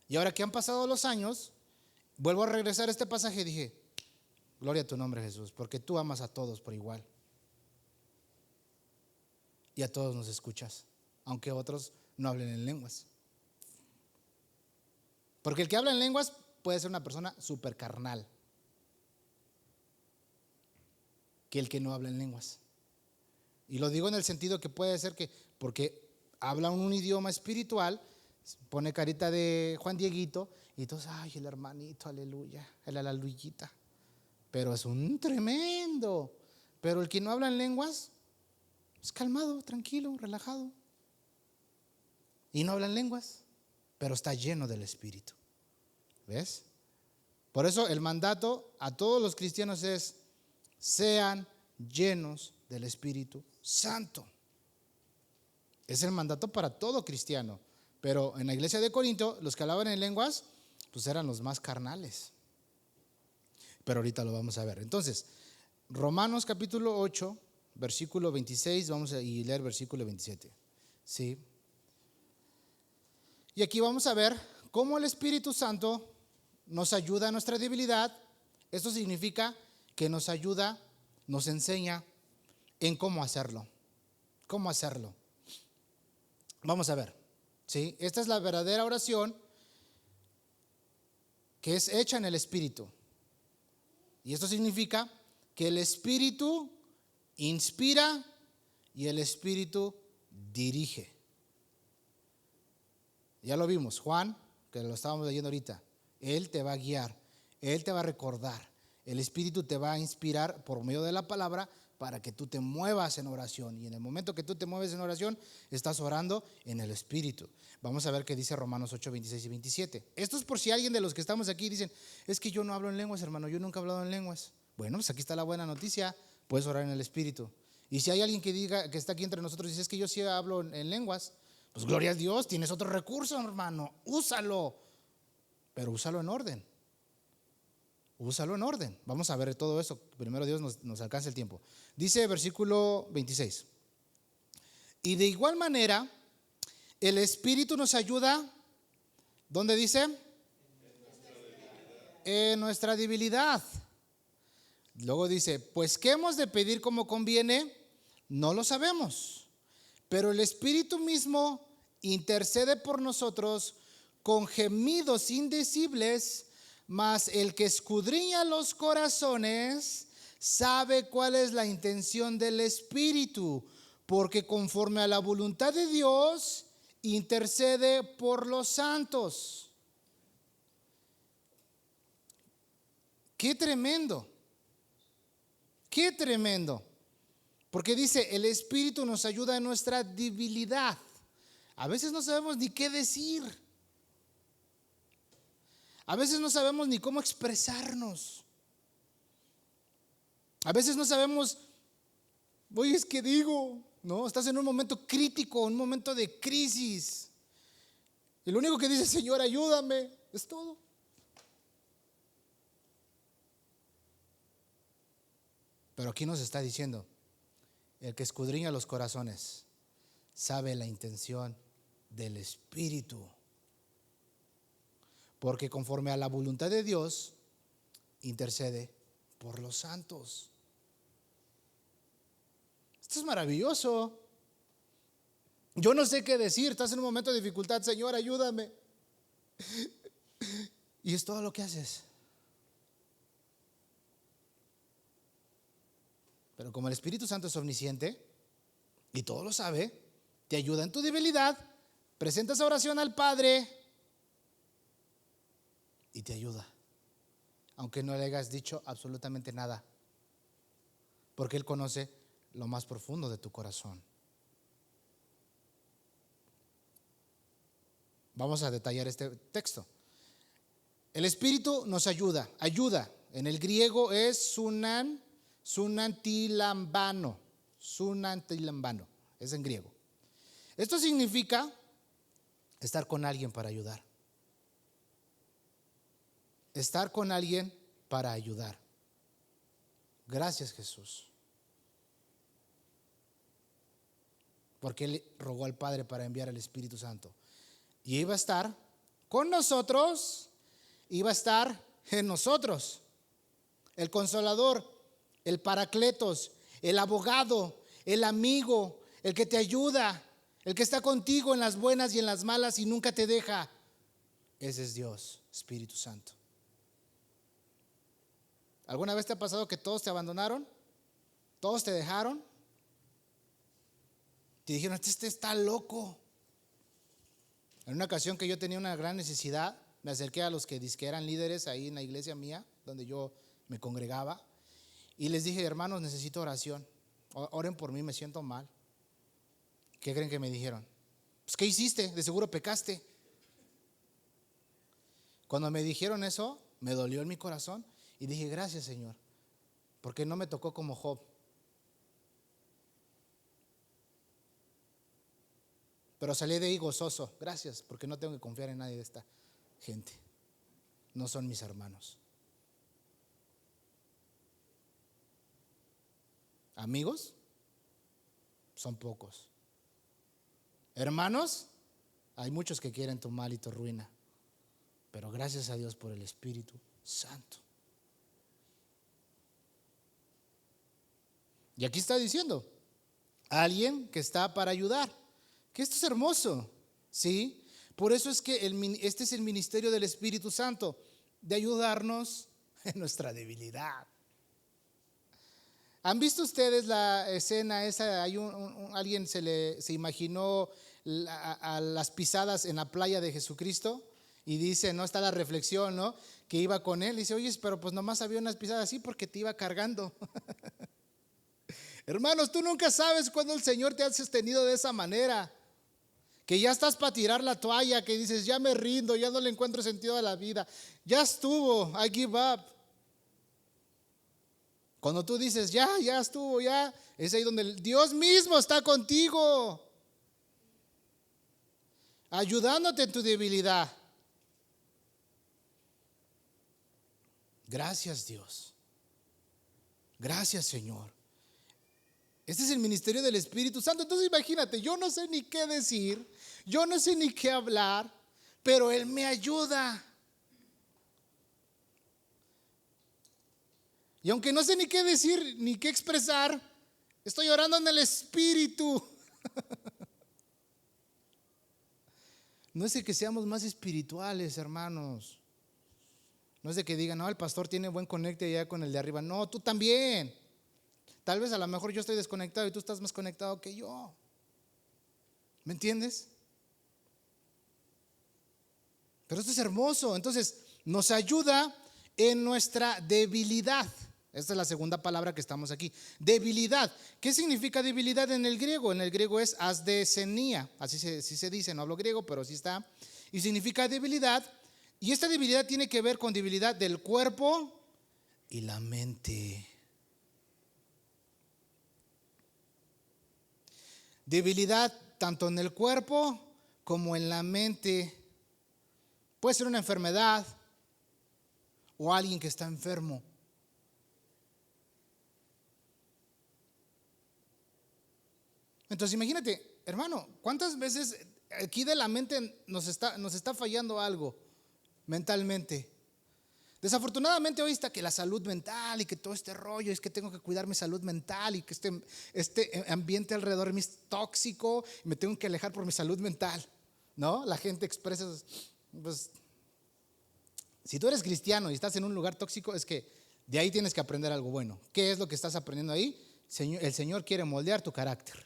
Y ahora que han pasado los años, vuelvo a regresar a este pasaje y dije, gloria a tu nombre, Jesús, porque tú amas a todos por igual. Y a todos nos escuchas, aunque otros no hablen en lenguas. Porque el que habla en lenguas puede ser una persona súper carnal que el que no habla en lenguas. Y lo digo en el sentido que puede ser que, porque habla un idioma espiritual, pone carita de Juan Dieguito y entonces, ay, el hermanito, aleluya, el aleluyita. Pero es un tremendo. Pero el que no habla en lenguas es calmado, tranquilo, relajado. Y no habla en lenguas, pero está lleno del Espíritu. ¿Ves? Por eso el mandato a todos los cristianos es: sean llenos del Espíritu Santo. Es el mandato para todo cristiano. Pero en la iglesia de Corinto, los que hablaban en lenguas, pues eran los más carnales. Pero ahorita lo vamos a ver. Entonces, Romanos capítulo 8, versículo 26, vamos a leer versículo 27. ¿Sí? Y aquí vamos a ver cómo el Espíritu Santo nos ayuda a nuestra debilidad. Esto significa que nos ayuda, nos enseña en cómo hacerlo. ¿Cómo hacerlo? Vamos a ver. ¿Sí? Esta es la verdadera oración que es hecha en el Espíritu. Y esto significa que el Espíritu inspira y el Espíritu dirige. Ya lo vimos, Juan, que lo estábamos leyendo ahorita. Él te va a guiar, Él te va a recordar. El Espíritu te va a inspirar por medio de la palabra para que tú te muevas en oración. Y en el momento que tú te mueves en oración, estás orando en el Espíritu. Vamos a ver qué dice Romanos 8, 26 y 27. Esto es por si alguien de los que estamos aquí dicen: es que yo no hablo en lenguas, hermano, yo nunca he hablado en lenguas. Bueno, pues aquí está la buena noticia, puedes orar en el Espíritu. Y si hay alguien que diga, que está aquí entre nosotros y dice: es que yo sí hablo en lenguas, pues gloria a Dios, tienes otro recurso, hermano, úsalo. Pero úsalo en orden. Úsalo en orden. Vamos a ver todo eso. Primero Dios nos alcance el tiempo. Dice versículo 26. Y de igual manera, el Espíritu nos ayuda. ¿Dónde dice? En nuestra debilidad. Luego dice: pues ¿qué hemos de pedir como conviene? No lo sabemos. Pero el Espíritu mismo intercede por nosotros con gemidos indecibles, mas el que escudriña los corazones sabe cuál es la intención del Espíritu, porque conforme a la voluntad de Dios intercede por los santos. ¡Qué tremendo! ¡Qué tremendo! Porque dice: el Espíritu nos ayuda en nuestra debilidad. A veces no sabemos ni qué decir. A veces no sabemos ni cómo expresarnos. A veces no sabemos, oye, es que digo, no, estás en un momento crítico, un momento de crisis. Y lo único que dice: Señor, ayúdame, es todo. Pero aquí nos está diciendo: el que escudriña los corazones sabe la intención del Espíritu. Porque conforme a la voluntad de Dios intercede por los santos. Esto es maravilloso. Yo no sé qué decir. Estás en un momento de dificultad: Señor, ayúdame. Y es todo lo que haces. Pero como el Espíritu Santo es omnisciente y todo lo sabe, te ayuda en tu debilidad, presentas oración al Padre y te ayuda, aunque no le hayas dicho absolutamente nada, porque Él conoce lo más profundo de tu corazón. Vamos a detallar este texto. El Espíritu nos ayuda. En el griego es sunantilambano. Es en griego. Esto significa estar con alguien para ayudar. Estar con alguien para ayudar. Gracias, Jesús. Porque Él rogó al Padre para enviar al Espíritu Santo. Y iba a estar con nosotros, iba a estar en nosotros. El Consolador, el Paracletos, el abogado, el amigo, el que te ayuda, el que está contigo en las buenas y en las malas y nunca te deja. Ese es Dios, Espíritu Santo. ¿Alguna vez te ha pasado que todos te abandonaron? ¿Todos te dejaron? Te dijeron, este está loco. En una ocasión que yo tenía una gran necesidad, me acerqué a los que eran líderes ahí en la iglesia mía, donde yo me congregaba, y les dije, hermanos, necesito oración. Oren por mí, me siento mal. ¿Qué creen que me dijeron? Pues, ¿qué hiciste? De seguro pecaste. Cuando me dijeron eso, me dolió en mi corazón y dije, gracias, Señor, porque no me tocó como Job. Pero salí de ahí gozoso. Gracias, porque no tengo que confiar en nadie de esta gente. No son mis hermanos. Amigos, son pocos. Hermanos, hay muchos que quieren tu mal y tu ruina. Pero gracias a Dios por el Espíritu Santo. Y aquí está diciendo, alguien que está para ayudar. Que esto es hermoso, ¿sí? Por eso es que este es el ministerio del Espíritu Santo, de ayudarnos en nuestra debilidad. ¿Han visto ustedes la escena esa? Alguien se imaginó a las pisadas en la playa de Jesucristo y dice, no está la reflexión, ¿no? Que iba con él y dice, oye, pero pues nomás había unas pisadas así porque te iba cargando. Hermanos, tú nunca sabes cuándo el Señor te ha sostenido de esa manera. Que ya estás para tirar la toalla, que dices, ya me rindo, ya no le encuentro sentido a la vida. Ya estuvo, I give up. Cuando tú dices, ya estuvo, ya, es ahí donde Dios mismo está contigo, ayudándote en tu debilidad. Gracias, Dios. Gracias, Señor. Este es el ministerio del Espíritu Santo. Entonces imagínate, yo no sé ni qué decir, yo no sé ni qué hablar, pero Él me ayuda. Y aunque no sé ni qué decir, ni qué expresar, estoy orando en el Espíritu. No es de que seamos más espirituales, hermanos. No es de que digan, no, el pastor tiene buen conecte allá con el de arriba. No, tú también. Tal vez a lo mejor yo estoy desconectado y tú estás más conectado que yo. ¿Me entiendes? Pero esto es hermoso. Entonces, nos ayuda en nuestra debilidad. Esta es la segunda palabra que estamos aquí. Debilidad. ¿Qué significa debilidad en el griego? En el griego es asdesenia. Así se dice, no hablo griego, pero sí está. Y significa debilidad. Y esta debilidad tiene que ver con debilidad del cuerpo y la mente. Debilidad tanto en el cuerpo como en la mente. Puede ser una enfermedad o alguien que está enfermo. Entonces imagínate, hermano, ¿cuántas veces aquí de la mente nos está fallando algo mentalmente? Desafortunadamente hoy está que la salud mental y que todo este rollo, es que tengo que cuidar mi salud mental y que este ambiente alrededor de mí es tóxico y me tengo que alejar por mi salud mental, ¿no? La gente expresa, pues, si tú eres cristiano y estás en un lugar tóxico, es que de ahí tienes que aprender algo bueno. ¿Qué es lo que estás aprendiendo ahí? El Señor quiere moldear tu carácter.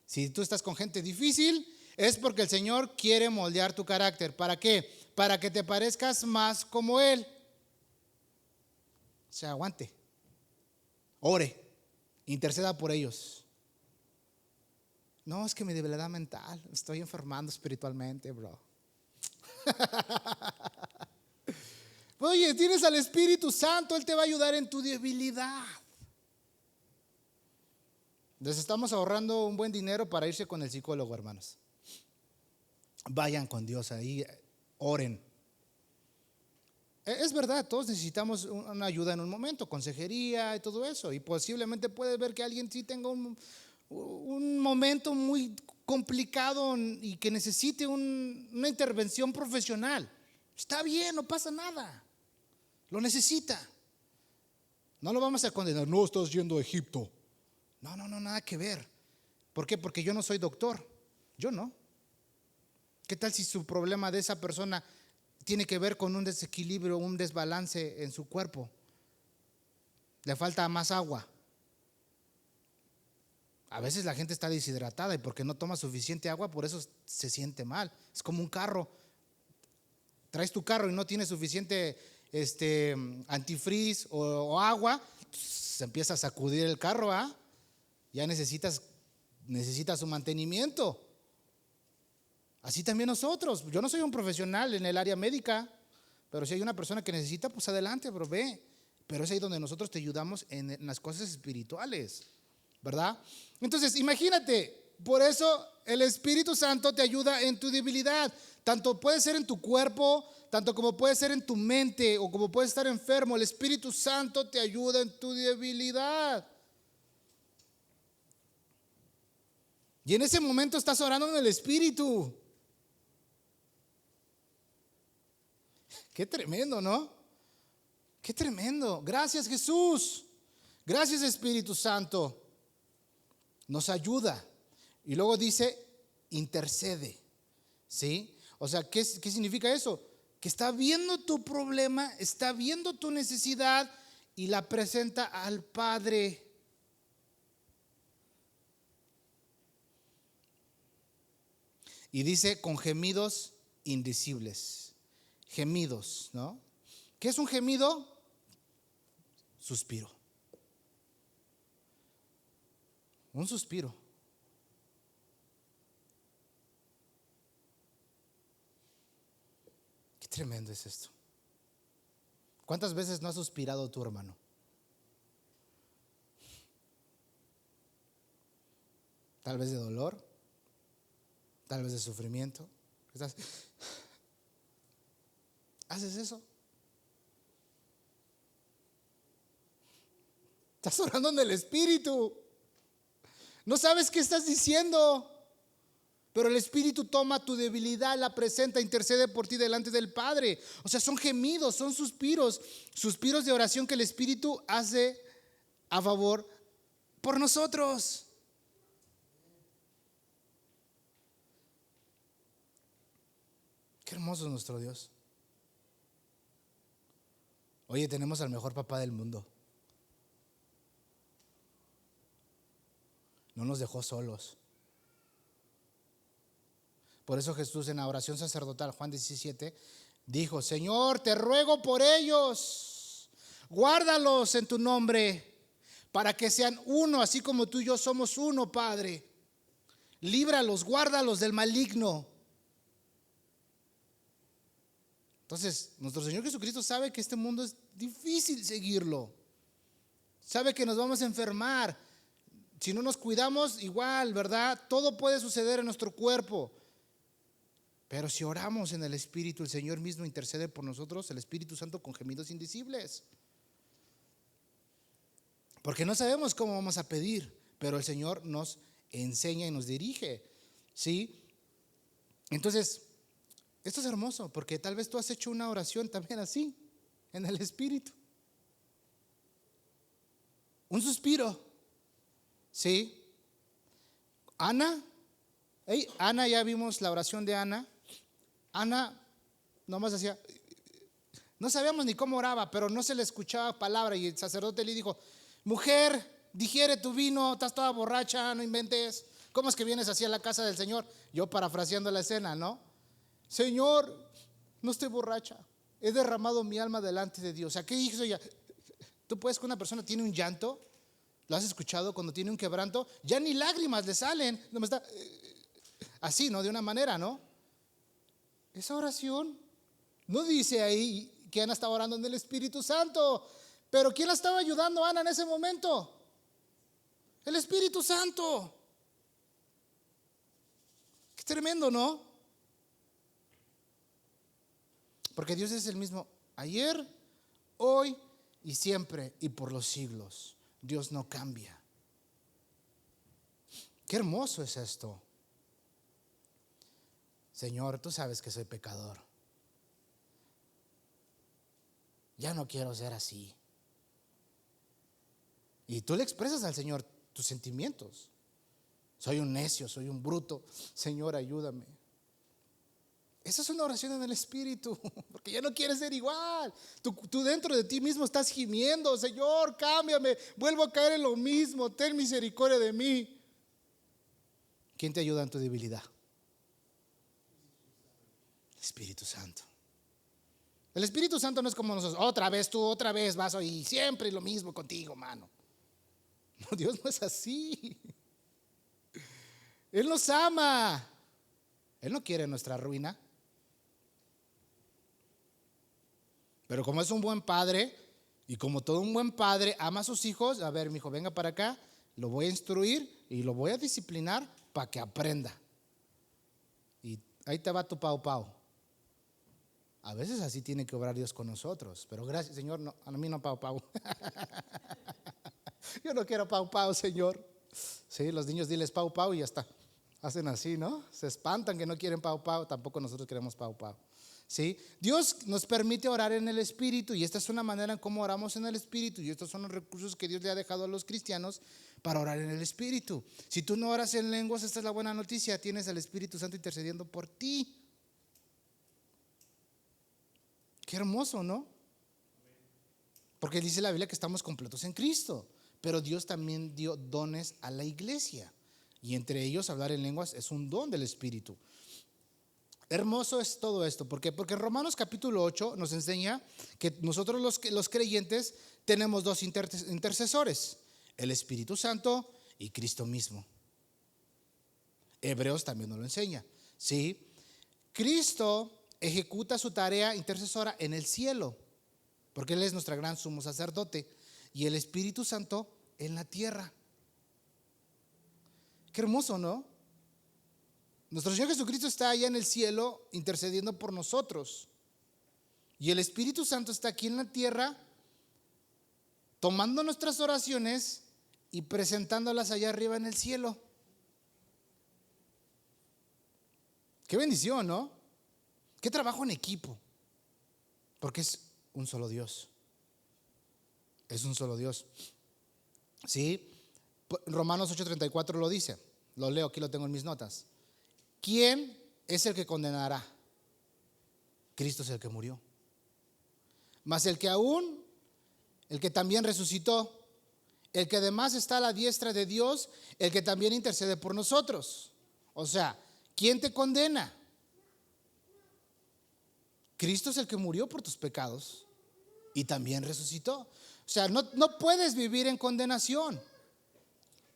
Si tú estás con gente difícil, es porque el Señor quiere moldear tu carácter. ¿Para qué? Para que te parezcas más como Él. O sea, aguante, ore, interceda por ellos. No, es que mi debilidad mental, estoy enfermando espiritualmente, bro. Oye, tienes al Espíritu Santo, Él te va a ayudar en tu debilidad. Les estamos ahorrando un buen dinero para irse con el psicólogo, hermanos. Vayan con Dios ahí, oren. Es verdad, todos necesitamos una ayuda en un momento, consejería y todo eso. Y posiblemente puedes ver que alguien sí tenga un momento muy complicado y que necesite una intervención profesional. Está bien, no pasa nada. Lo necesita. No lo vamos a condenar. No estás yendo a Egipto. No, nada que ver. ¿Por qué? Porque yo no soy doctor. Yo no. ¿Qué tal si su problema de esa persona tiene que ver con un desequilibrio, un desbalance en su cuerpo. Le falta más agua. A veces la gente está deshidratada y porque no toma suficiente agua, por eso se siente mal. Es como un carro. Traes tu carro y no tienes suficiente antifreeze o agua, se empieza a sacudir el carro, ya necesita su mantenimiento. Así también nosotros. Yo no soy un profesional en el área médica, pero si hay una persona que necesita, pues adelante, pero ve. Pero es ahí donde nosotros te ayudamos en las cosas espirituales, ¿verdad? Entonces, imagínate, por eso el Espíritu Santo te ayuda en tu debilidad. Tanto puede ser en tu cuerpo, tanto como puede ser en tu mente o como puedes estar enfermo. El Espíritu Santo te ayuda en tu debilidad. Y en ese momento estás orando en el Espíritu. Qué tremendo, ¿no? Qué tremendo. Gracias, Jesús. Gracias, Espíritu Santo. Nos ayuda. Y luego dice, intercede. ¿Sí? O sea, ¿qué significa eso? Que está viendo tu problema, está viendo tu necesidad y la presenta al Padre. Y dice con gemidos indecibles. Gemidos, ¿no? ¿Qué es un gemido? Suspiro. Un suspiro. Qué tremendo es esto. ¿Cuántas veces no has suspirado tu hermano? Tal vez de dolor, tal vez de sufrimiento. ¿Haces eso? Estás orando en el Espíritu. No sabes qué estás diciendo, pero el Espíritu toma tu debilidad, la presenta, intercede por ti delante del Padre. O sea, son gemidos, son suspiros de oración que el Espíritu hace a favor por nosotros. Qué hermoso es nuestro Dios. Oye, tenemos al mejor papá del mundo. No nos dejó solos. Por eso Jesús en la oración sacerdotal, Juan 17, dijo: Señor, te ruego por ellos, guárdalos en tu nombre, para que sean uno, así como tú y yo somos uno, Padre. Líbralos, guárdalos del maligno. Entonces, nuestro Señor Jesucristo sabe que este mundo es difícil seguirlo. Sabe que nos vamos a enfermar. Si no nos cuidamos, igual, ¿verdad? Todo puede suceder en nuestro cuerpo. Pero si oramos en el Espíritu, el Señor mismo intercede por nosotros, el Espíritu Santo, con gemidos indecibles. Porque no sabemos cómo vamos a pedir, pero el Señor nos enseña y nos dirige, ¿sí? Entonces, esto es hermoso, porque tal vez tú has hecho una oración también así, en el Espíritu. Un suspiro, ¿sí? Ana, ya vimos la oración de Ana. Ana nomás hacía, no sabíamos ni cómo oraba, pero no se le escuchaba palabra, y el sacerdote le dijo: mujer, digiere tu vino, estás toda borracha, no inventes. ¿Cómo es que vienes así a la casa del Señor? Yo parafraseando la escena, ¿no? Señor, no estoy borracha, he derramado mi alma delante de Dios. O sea, ¿qué hizo ella? Tú puedes, que una persona tiene un llanto, ¿lo has escuchado? Cuando tiene un quebranto, ya ni lágrimas le salen, no me está así, ¿no? De una manera, ¿no? Esa oración no dice ahí que Ana estaba orando en el Espíritu Santo, pero ¿quién la estaba ayudando a Ana en ese momento? El Espíritu Santo. Qué tremendo, ¿no? Porque Dios es el mismo ayer, hoy y siempre y por los siglos. Dios no cambia. Qué hermoso es esto. Señor, tú sabes que soy pecador. Ya no quiero ser así. Y tú le expresas al Señor tus sentimientos. Soy un necio, soy un bruto. Señor, ayúdame. Esa es una oración en el Espíritu, porque ya no quieres ser igual. Tú dentro de ti mismo estás gimiendo: Señor, cámbiame, vuelvo a caer en lo mismo, ten misericordia de mí. ¿Quién te ayuda en tu debilidad? El Espíritu Santo. El Espíritu Santo no es como nosotros: otra vez vas y siempre lo mismo contigo, mano. No, Dios no es así. Él nos ama. Él no quiere nuestra ruina. Pero como es un buen padre, y como todo un buen padre ama a sus hijos, a ver, mi hijo, venga para acá, lo voy a instruir y lo voy a disciplinar para que aprenda. Y ahí te va tu pau pau. A veces así tiene que obrar Dios con nosotros. Pero gracias, Señor, no, a mí no pau pau. Yo no quiero pau pau, Señor. Sí, los niños diles pau pau y ya está. Hacen así, ¿no? Se espantan que no quieren pau pau. Tampoco nosotros queremos pau pau. ¿Sí? Dios nos permite orar en el Espíritu, y esta es una manera en cómo oramos en el Espíritu, y estos son los recursos que Dios le ha dejado a los cristianos para orar en el Espíritu. Si tú no oras en lenguas, esta es la buena noticia: tienes al Espíritu Santo intercediendo por ti. Qué hermoso, ¿no? Porque dice la Biblia que estamos completos en Cristo, pero Dios también dio dones a la iglesia, y entre ellos hablar en lenguas es un don del Espíritu. Hermoso es todo esto. ¿Por qué? Porque Romanos capítulo 8 nos enseña que nosotros los creyentes tenemos dos intercesores: el Espíritu Santo y Cristo mismo. Hebreos también nos lo enseña. ¿Sí? Cristo ejecuta su tarea intercesora en el cielo, porque Él es nuestro gran sumo sacerdote, y el Espíritu Santo en la tierra. Qué hermoso, ¿no? Nuestro Señor Jesucristo está allá en el cielo intercediendo por nosotros, y el Espíritu Santo está aquí en la tierra tomando nuestras oraciones y presentándolas allá arriba en el cielo. Qué bendición, ¿no? Qué trabajo en equipo, porque es un solo Dios. Es un solo Dios. ¿Sí? Romanos 8:34 lo dice. Lo leo, aquí lo tengo en mis notas. ¿Quién es el que condenará? Cristo es el que murió. Mas el que también resucitó, el que además está a la diestra de Dios, el que también intercede por nosotros. O sea, ¿quién te condena? Cristo es el que murió por tus pecados y también resucitó. O sea, no puedes vivir en condenación.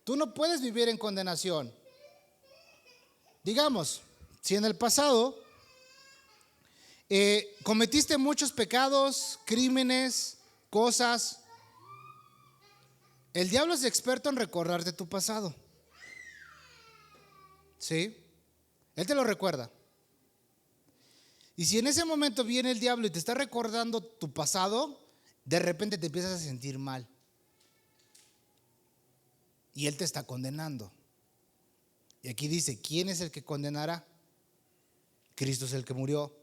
Tú no puedes vivir en condenación. Digamos, si en el pasado cometiste muchos pecados, crímenes, cosas, el diablo es experto en recordarte tu pasado. ¿Sí? Él te lo recuerda. Y si en ese momento viene el diablo y te está recordando tu pasado, de repente te empiezas a sentir mal. Y él te está condenando. Y aquí dice: ¿quién es el que condenará? Cristo es el que murió,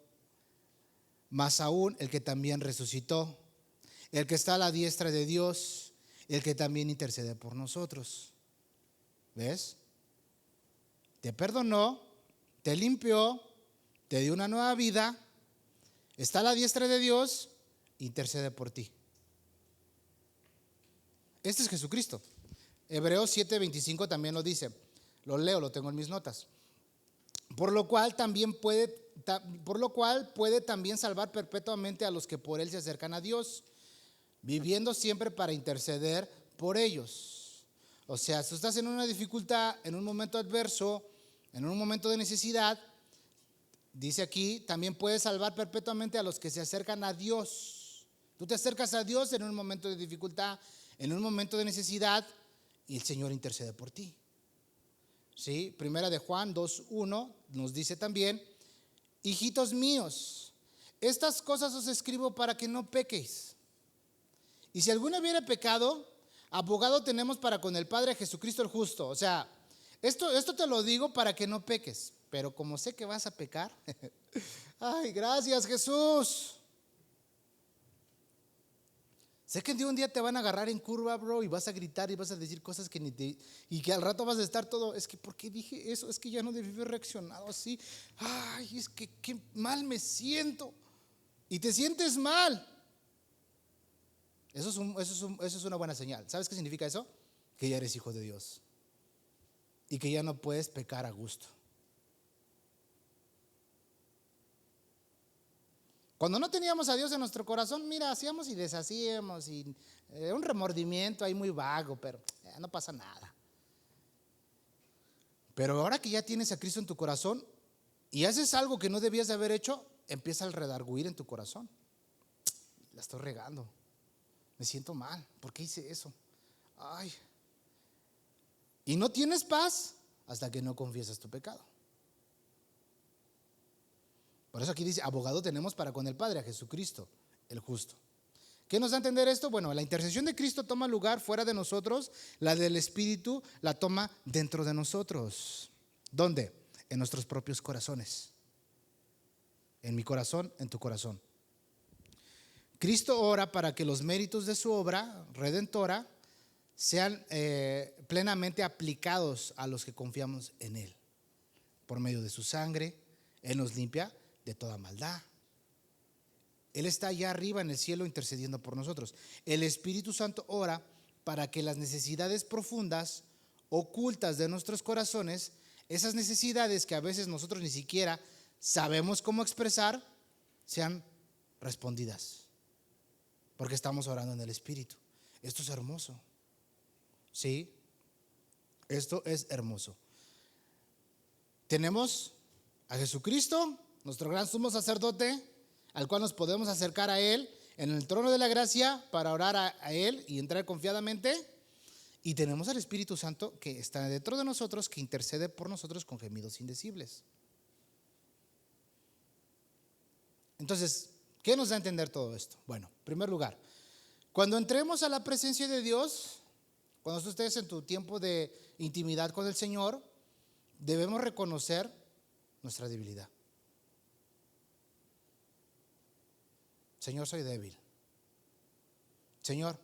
más aún el que también resucitó, el que está a la diestra de Dios, el que también intercede por nosotros. ¿Ves? Te perdonó, te limpió, te dio una nueva vida, está a la diestra de Dios, intercede por ti. Este es Jesucristo. Hebreos 7:25 también lo dice. Lo leo, lo tengo en mis notas. Por lo cual puede también salvar perpetuamente a los que por él se acercan a Dios, viviendo siempre para interceder por ellos. O sea, si estás en una dificultad, en un momento adverso, en un momento de necesidad, dice aquí, también puede salvar perpetuamente a los que se acercan a Dios. Tú te acercas a Dios en un momento de dificultad, en un momento de necesidad, y el Señor intercede por ti. ¿Sí? Primera de Juan 2:1 nos dice también: hijitos míos, estas cosas os escribo para que no pequéis. Y si alguno hubiera pecado, abogado tenemos para con el Padre, Jesucristo el justo. O sea, esto te lo digo para que no peques, pero como sé que vas a pecar, ay, gracias Jesús. Sé que un día te van a agarrar en curva, bro, y vas a gritar y vas a decir cosas que y que al rato vas a estar todo, es que ¿por qué dije eso? Es que ya no debí haber reaccionado así. Ay, es que qué mal me siento. Y te sientes mal. Eso es una buena señal. ¿Sabes qué significa eso? Que ya eres hijo de Dios y que ya no puedes pecar a gusto. Cuando no teníamos a Dios en nuestro corazón, mira, hacíamos y deshacíamos y un remordimiento ahí muy vago, pero no pasa nada. Pero ahora que ya tienes a Cristo en tu corazón y haces algo que no debías de haber hecho, empieza el redarguir en tu corazón. La estoy regando, me siento mal, ¿por qué hice eso? Ay. Y no tienes paz hasta que no confiesas tu pecado. Por eso aquí dice, abogado tenemos para con el Padre, a Jesucristo, el justo. ¿Qué nos da a entender esto? Bueno, la intercesión de Cristo toma lugar fuera de nosotros, la del Espíritu la toma dentro de nosotros. ¿Dónde? En nuestros propios corazones. En mi corazón, en tu corazón. Cristo ora para que los méritos de su obra redentora sean plenamente aplicados a los que confiamos en Él. Por medio de su sangre, Él nos limpia de toda maldad. Él está allá arriba en el cielo intercediendo por nosotros. El Espíritu Santo ora para que las necesidades profundas, ocultas de nuestros corazones, esas necesidades que a veces nosotros ni siquiera sabemos cómo expresar, sean respondidas. Porque estamos orando en el Espíritu. Esto es hermoso. ¿Sí? Esto es hermoso. Tenemos a Jesucristo, nuestro gran sumo sacerdote, al cual nos podemos acercar a Él en el trono de la gracia para orar a Él y entrar confiadamente. Y tenemos al Espíritu Santo que está dentro de nosotros, que intercede por nosotros con gemidos indecibles. Entonces, ¿qué nos da a entender todo esto? Bueno, en primer lugar, cuando entremos a la presencia de Dios, cuando tú estés en tu tiempo de intimidad con el Señor, debemos reconocer nuestra debilidad. Señor, soy débil. Señor,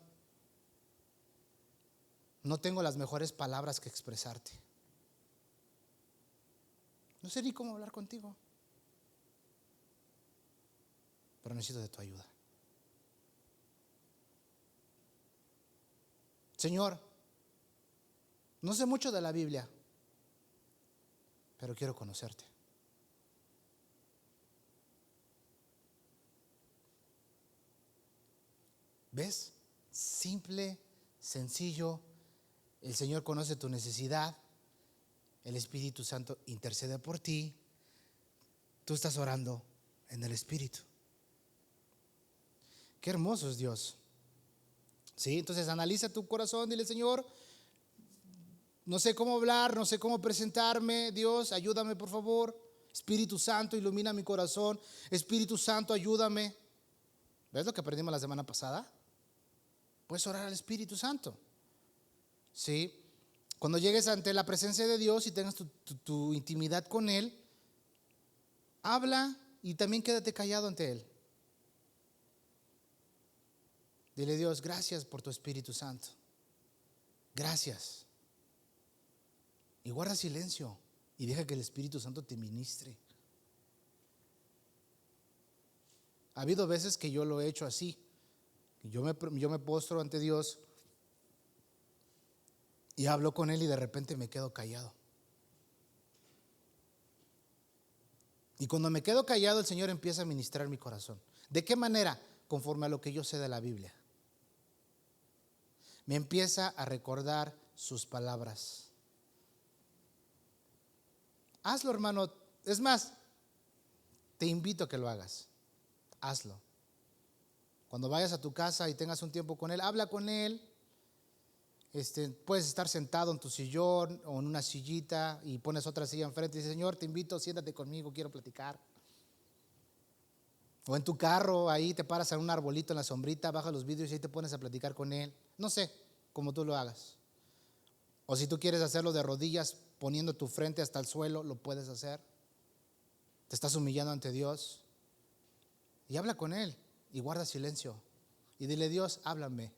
no tengo las mejores palabras que expresarte. No sé ni cómo hablar contigo, pero necesito de tu ayuda. Señor, no sé mucho de la Biblia, pero quiero conocerte. ¿Ves? Simple, sencillo. El Señor conoce tu necesidad. El Espíritu Santo intercede por ti. Tú estás orando en el Espíritu. Qué hermoso es Dios. ¿Sí? Entonces analiza tu corazón, dile: Señor, no sé cómo hablar, no sé cómo presentarme. Dios, ayúdame por favor. Espíritu Santo, ilumina mi corazón. Espíritu Santo, ayúdame. ¿Ves lo que aprendimos la semana pasada? Puedes orar al Espíritu Santo. ¿Sí? Cuando llegues ante la presencia de Dios y tengas tu intimidad con Él, habla y también quédate callado ante Él. Dile: Dios, gracias por tu Espíritu Santo. Gracias. Y guarda silencio y deja que el Espíritu Santo te ministre. Ha habido veces que yo lo he hecho así. Yo me postro ante Dios y hablo con Él y de repente me quedo callado. Y cuando me quedo callado, el Señor empieza a ministrar mi corazón. ¿De qué manera? Conforme a lo que yo sé de la Biblia. Me empieza a recordar sus palabras. Hazlo, hermano. Es más, te invito a que lo hagas. Hazlo. Cuando vayas a tu casa y tengas un tiempo con Él, habla con Él. Puedes estar sentado en tu sillón o en una sillita y pones otra silla enfrente y dices: Señor, te invito, siéntate conmigo, quiero platicar. O en tu carro, ahí te paras en un arbolito en la sombrita, bajas los vidrios y ahí te pones a platicar con Él. No sé, como tú lo hagas. O si tú quieres hacerlo de rodillas, poniendo tu frente hasta el suelo, lo puedes hacer. Te estás humillando ante Dios y habla con Él y guarda silencio y dile: Dios, háblame,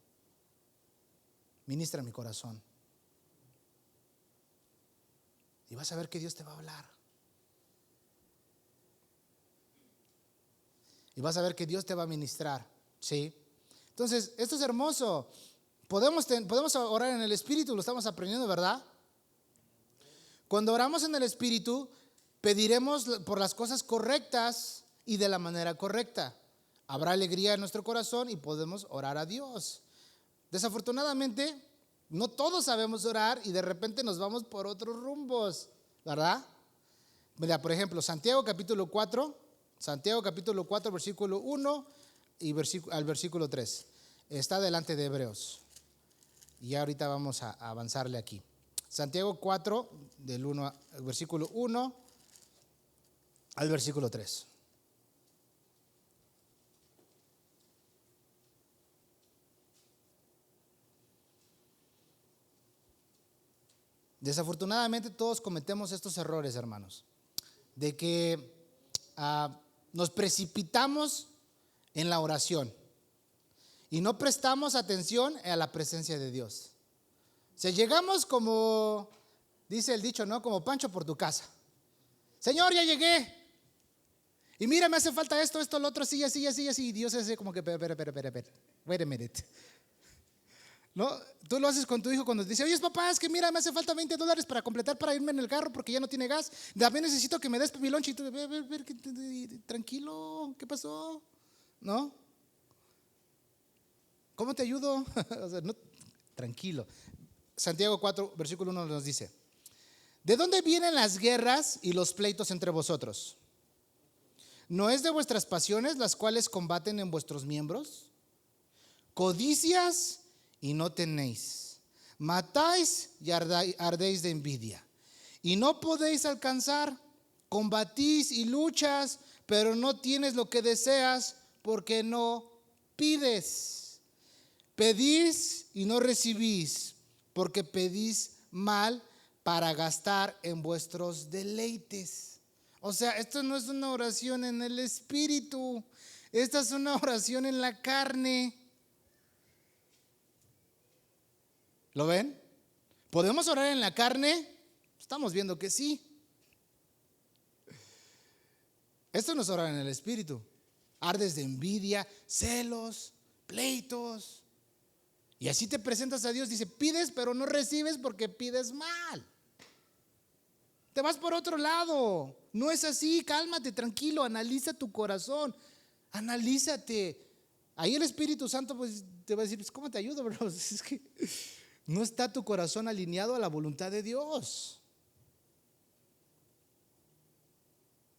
ministra mi corazón. Y vas a ver que Dios te va a hablar. Y vas a ver que Dios te va a ministrar. ¿Sí? Entonces, esto es hermoso. Podemos orar en el Espíritu, lo estamos aprendiendo, ¿verdad? Cuando oramos en el Espíritu, pediremos por las cosas correctas y de la manera correcta. Habrá alegría en nuestro corazón y podemos orar a Dios. Desafortunadamente, no todos sabemos orar y de repente nos vamos por otros rumbos, ¿verdad? Mira, por ejemplo, Santiago capítulo 4, versículo 1 y al versículo 3. Está delante de Hebreos. Y ahorita vamos a avanzarle aquí. Santiago 4, versículo 1 al versículo 3. Desafortunadamente todos cometemos estos errores, hermanos, de que nos precipitamos en la oración y no prestamos atención a la presencia de Dios. O sea, llegamos como, dice el dicho, ¿no? Como Pancho por tu casa. Señor, ya llegué. Y mira, me hace falta esto, lo otro, así. Y Dios hace como que, espera. Wait a minute. ¿No? Tú lo haces con tu hijo cuando te dice: oye, papá, es que mira, me hace falta $20 para completar para irme en el carro porque ya no tiene gas. También necesito que me des mi lunch. Y tú, tranquilo, ¿qué pasó? ¿No? ¿Cómo te ayudo? O sea, no, tranquilo. Santiago 4, versículo 1 nos dice: ¿de dónde vienen las guerras y los pleitos entre vosotros? ¿No es de vuestras pasiones las cuales combaten en vuestros miembros? Codicias y no tenéis, matáis y ardéis de envidia, y no podéis alcanzar, combatís y luchas, pero no tienes lo que deseas, porque no pides. Pedís y no recibís, porque pedís mal para gastar en vuestros deleites. O sea, esto no es una oración en el Espíritu, esta es una oración en la carne. ¿Lo ven? ¿Podemos orar en la carne? Estamos viendo que sí. Esto no es orar en el Espíritu. Ardes de envidia, celos, pleitos. Y así te presentas a Dios. Dice: pides pero no recibes porque pides mal. Te vas por otro lado. No es así. Cálmate, tranquilo. Analiza tu corazón. Analízate. Ahí el Espíritu Santo pues te va a decir: pues ¿cómo te ayudo, bro? Es que no está tu corazón alineado a la voluntad de Dios.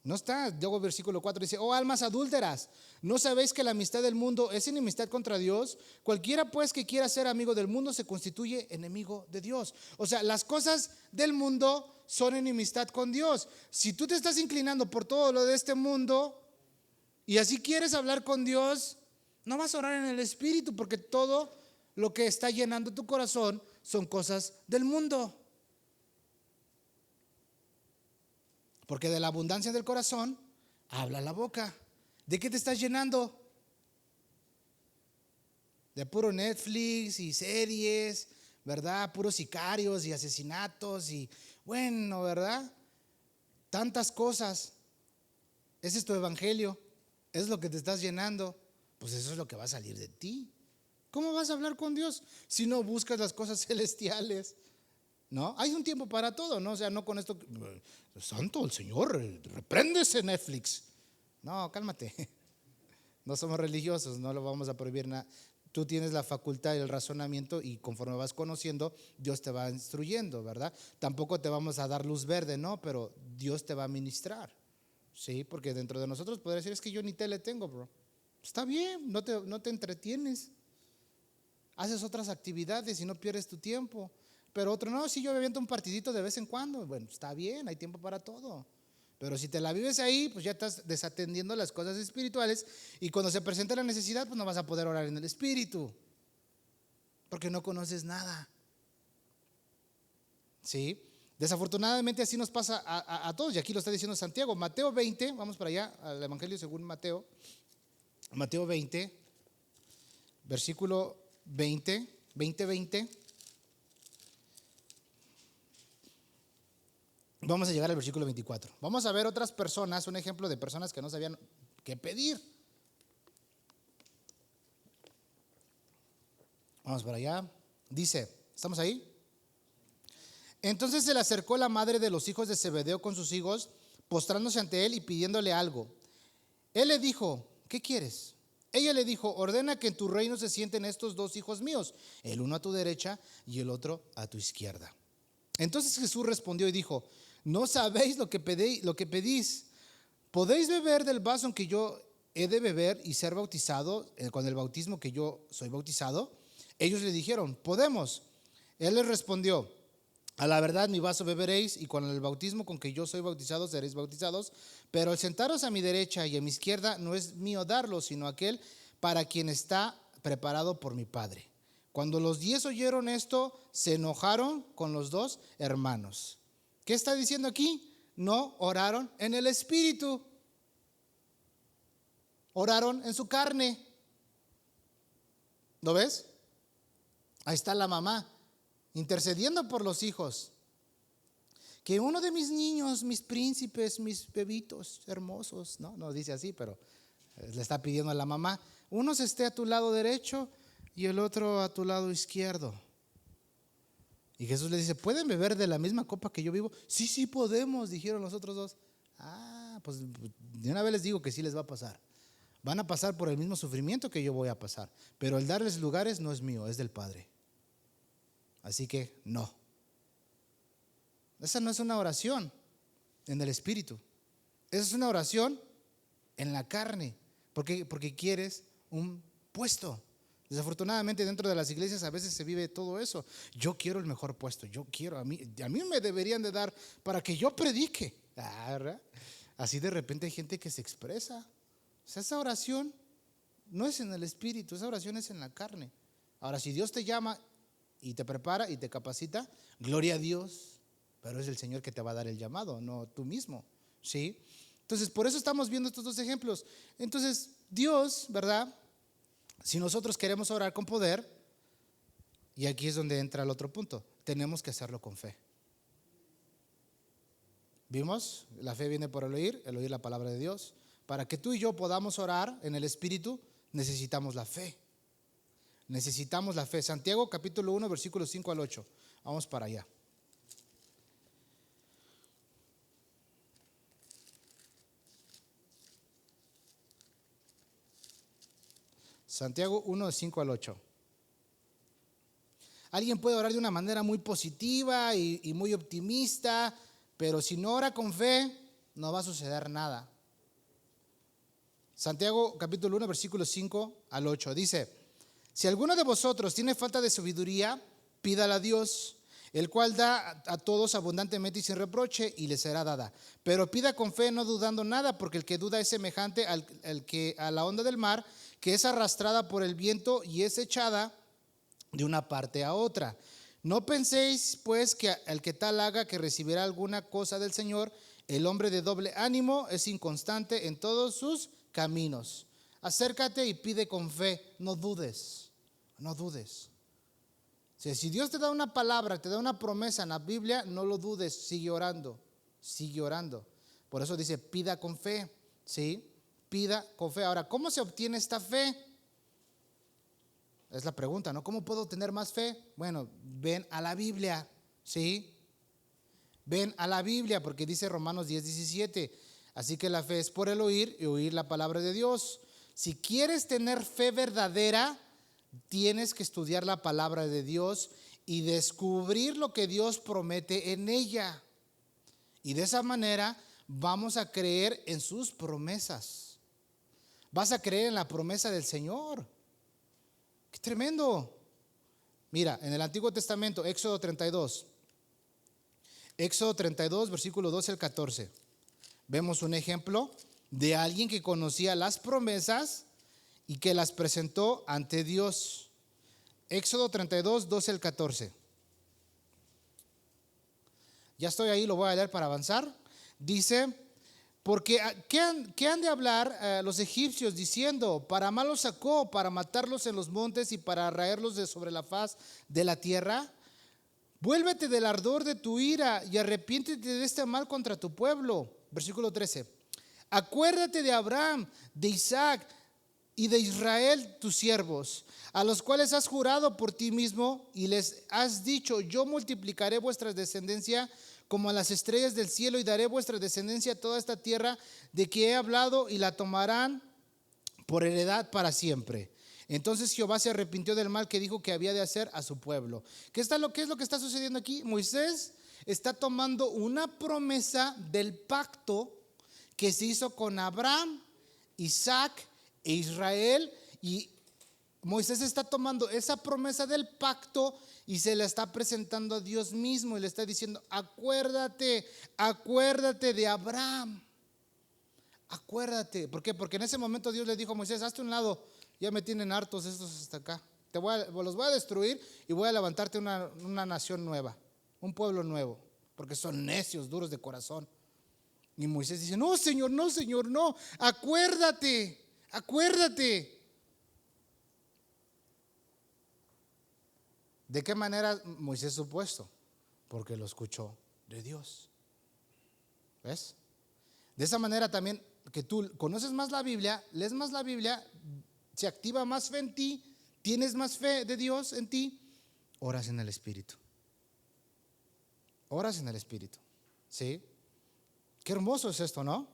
No está. Luego versículo 4 dice: oh almas adúlteras, ¿no sabéis que la amistad del mundo es enemistad contra Dios? Cualquiera pues que quiera ser amigo del mundo se constituye enemigo de Dios. O sea, las cosas del mundo son enemistad con Dios. Si tú te estás inclinando por todo lo de este mundo y así quieres hablar con Dios, no vas a orar en el Espíritu, porque todo lo que está llenando tu corazón son cosas del mundo. Porque de la abundancia del corazón habla la boca. ¿De qué te estás llenando? De puro Netflix y series, ¿verdad? Puros sicarios y asesinatos y bueno, ¿verdad? Tantas cosas. Ese es tu evangelio. Es lo que te estás llenando. Pues eso es lo que va a salir de ti. ¿Cómo vas a hablar con Dios si no buscas las cosas celestiales? ¿No? Hay un tiempo para todo, ¿no? O sea, no con esto, santo el Señor, repréndese Netflix. No, cálmate. No somos religiosos, no lo vamos a prohibir nada. Tú tienes la facultad y el razonamiento y conforme vas conociendo, Dios te va instruyendo, ¿verdad? Tampoco te vamos a dar luz verde, ¿no? Pero Dios te va a ministrar, ¿sí? Porque dentro de nosotros podría decir: es que yo ni tele tengo, bro. Está bien, no te entretienes. Haces otras actividades y no pierdes tu tiempo. Pero otro: no, si yo me aviento un partidito de vez en cuando. Bueno, está bien, hay tiempo para todo. Pero si te la vives ahí, pues ya estás desatendiendo las cosas espirituales. Y cuando se presenta la necesidad, pues no vas a poder orar en el Espíritu, porque no conoces nada. ¿Sí? Desafortunadamente así nos pasa a todos. Y aquí lo está diciendo Santiago. Mateo 20, vamos para allá, al Evangelio según Mateo. Mateo 20. versículo 20. Vamos a llegar al versículo 24. Vamos a ver otras personas, un ejemplo de personas que no sabían qué pedir. Vamos para allá. Dice, ¿estamos ahí? Entonces se le acercó la madre de los hijos de Zebedeo con sus hijos, postrándose ante él y pidiéndole algo. Él le dijo, ¿qué quieres? Ella le dijo, ordena que en tu reino se sienten estos dos hijos míos, el uno a tu derecha y el otro a tu izquierda. Entonces Jesús respondió y dijo, no sabéis lo que pedís. ¿Podéis beber del vaso en que yo he de beber y ser bautizado con el bautismo que yo soy bautizado? Ellos le dijeron, podemos. Él les respondió, a la verdad mi vaso beberéis y con el bautismo con que yo soy bautizado seréis bautizados, pero el sentaros a mi derecha y a mi izquierda no es mío darlo, sino aquel para quien está preparado por mi Padre. Cuando los 10 oyeron esto, se enojaron con los dos hermanos. ¿Qué está diciendo aquí? No oraron en el Espíritu, oraron en su carne. ¿Lo ves? Ahí está la mamá intercediendo por los hijos. Que uno de mis niños, mis príncipes, mis bebitos hermosos, no dice así, pero le está pidiendo a la mamá, uno esté a tu lado derecho y el otro a tu lado izquierdo. Y Jesús le dice, ¿pueden beber de la misma copa que yo vivo? Sí podemos, dijeron los otros dos. Pues de una vez les digo que sí les va a pasar. Van a pasar por el mismo sufrimiento que yo voy a pasar, pero el darles lugares no es mío, es del Padre. Así que no. Esa no es una oración en el Espíritu. Esa es una oración en la carne. Porque quieres un puesto. Desafortunadamente dentro de las iglesias a veces se vive todo eso. Yo quiero el mejor puesto. Yo quiero, a mí me deberían de dar para que yo predique. ¿Verdad? Así de repente hay gente que se expresa. O sea, esa oración no es en el Espíritu, esa oración es en la carne. Ahora, si Dios te llama y te prepara y te capacita, gloria a Dios, pero es el Señor que te va a dar el llamado, no tú mismo, ¿sí? Entonces, por eso estamos viendo estos dos ejemplos. Entonces, Dios, ¿verdad? Si nosotros queremos orar con poder, y aquí es donde entra el otro punto, tenemos que hacerlo con fe. ¿Vimos? La fe viene por el oír la palabra de Dios. Para que tú y yo podamos orar en el Espíritu, necesitamos la fe. Necesitamos la fe. Santiago capítulo 1, versículos 5 al 8. Vamos para allá. Santiago 1, 5 al 8. Alguien puede orar de una manera muy positiva y muy optimista, pero si no ora con fe, no va a suceder nada. Santiago capítulo 1, versículos 5 al 8. Dice, si alguno de vosotros tiene falta de sabiduría, pídala a Dios, el cual da a todos abundantemente y sin reproche, y le será dada. Pero pida con fe, no dudando nada, porque el que duda es semejante a la onda del mar, que es arrastrada por el viento y es echada de una parte a otra. No penséis, pues, que el que tal haga que recibirá alguna cosa del Señor. El hombre de doble ánimo es inconstante en todos sus caminos. Acércate y pide con fe, no dudes, no dudes. Si Dios te da una palabra, te da una promesa en la Biblia, no lo dudes, sigue orando, sigue orando. Por eso dice, pida con fe, ¿sí? Pida con fe. Ahora, ¿cómo se obtiene esta fe? Es la pregunta, ¿no? ¿Cómo puedo tener más fe? Bueno, ven a la Biblia, ¿sí? Ven a la Biblia, porque dice Romanos 10:17. Así que la fe es por el oír y oír la palabra de Dios. Si quieres tener fe verdadera, tienes que estudiar la palabra de Dios y descubrir lo que Dios promete en ella. Y de esa manera vamos a creer en sus promesas. Vas a creer en la promesa del Señor. ¡Qué tremendo! Mira, en el Antiguo Testamento, Éxodo 32. Éxodo 32, versículo 12 al 14. Vemos un ejemplo de alguien que conocía las promesas y que las presentó ante Dios. Éxodo 32, 12 al 14. Ya estoy ahí, lo voy a leer para avanzar. Dice, Porque ¿qué han de hablar los egipcios diciendo? Para mal los sacó, para matarlos en los montes y para raerlos de sobre la faz de la tierra. Vuélvete del ardor de tu ira y arrepiéntete de este mal contra tu pueblo. Versículo 13. Acuérdate de Abraham, de Isaac y de Israel, tus siervos, a los cuales has jurado por ti mismo y les has dicho: yo multiplicaré vuestra descendencia como las estrellas del cielo, y daré vuestra descendencia a toda esta tierra de que he hablado, y la tomarán por heredad para siempre. Entonces Jehová se arrepintió del mal que dijo que había de hacer a su pueblo. ¿Qué es lo que está sucediendo aquí? Moisés está tomando una promesa del pacto que se hizo con Abraham, Isaac e Israel, y Moisés está tomando esa promesa del pacto y se la está presentando a Dios mismo y le está diciendo: acuérdate de Abraham, acuérdate. ¿Por qué? Porque en ese momento Dios le dijo a Moisés: hazte un lado, ya me tienen hartos estos hasta acá, los voy a destruir y voy a levantarte una nación nueva, un pueblo nuevo, porque son necios, duros de corazón. Y Moisés dice: no, Señor, no, acuérdate. ¿De qué manera Moisés supo esto? Porque lo escuchó de Dios. ¿Ves? De esa manera también, que tú conoces más la Biblia, lees más la Biblia, se activa más fe en ti, tienes más fe de Dios en ti, oras en el Espíritu. ¿Sí? Qué hermoso es esto, ¿no?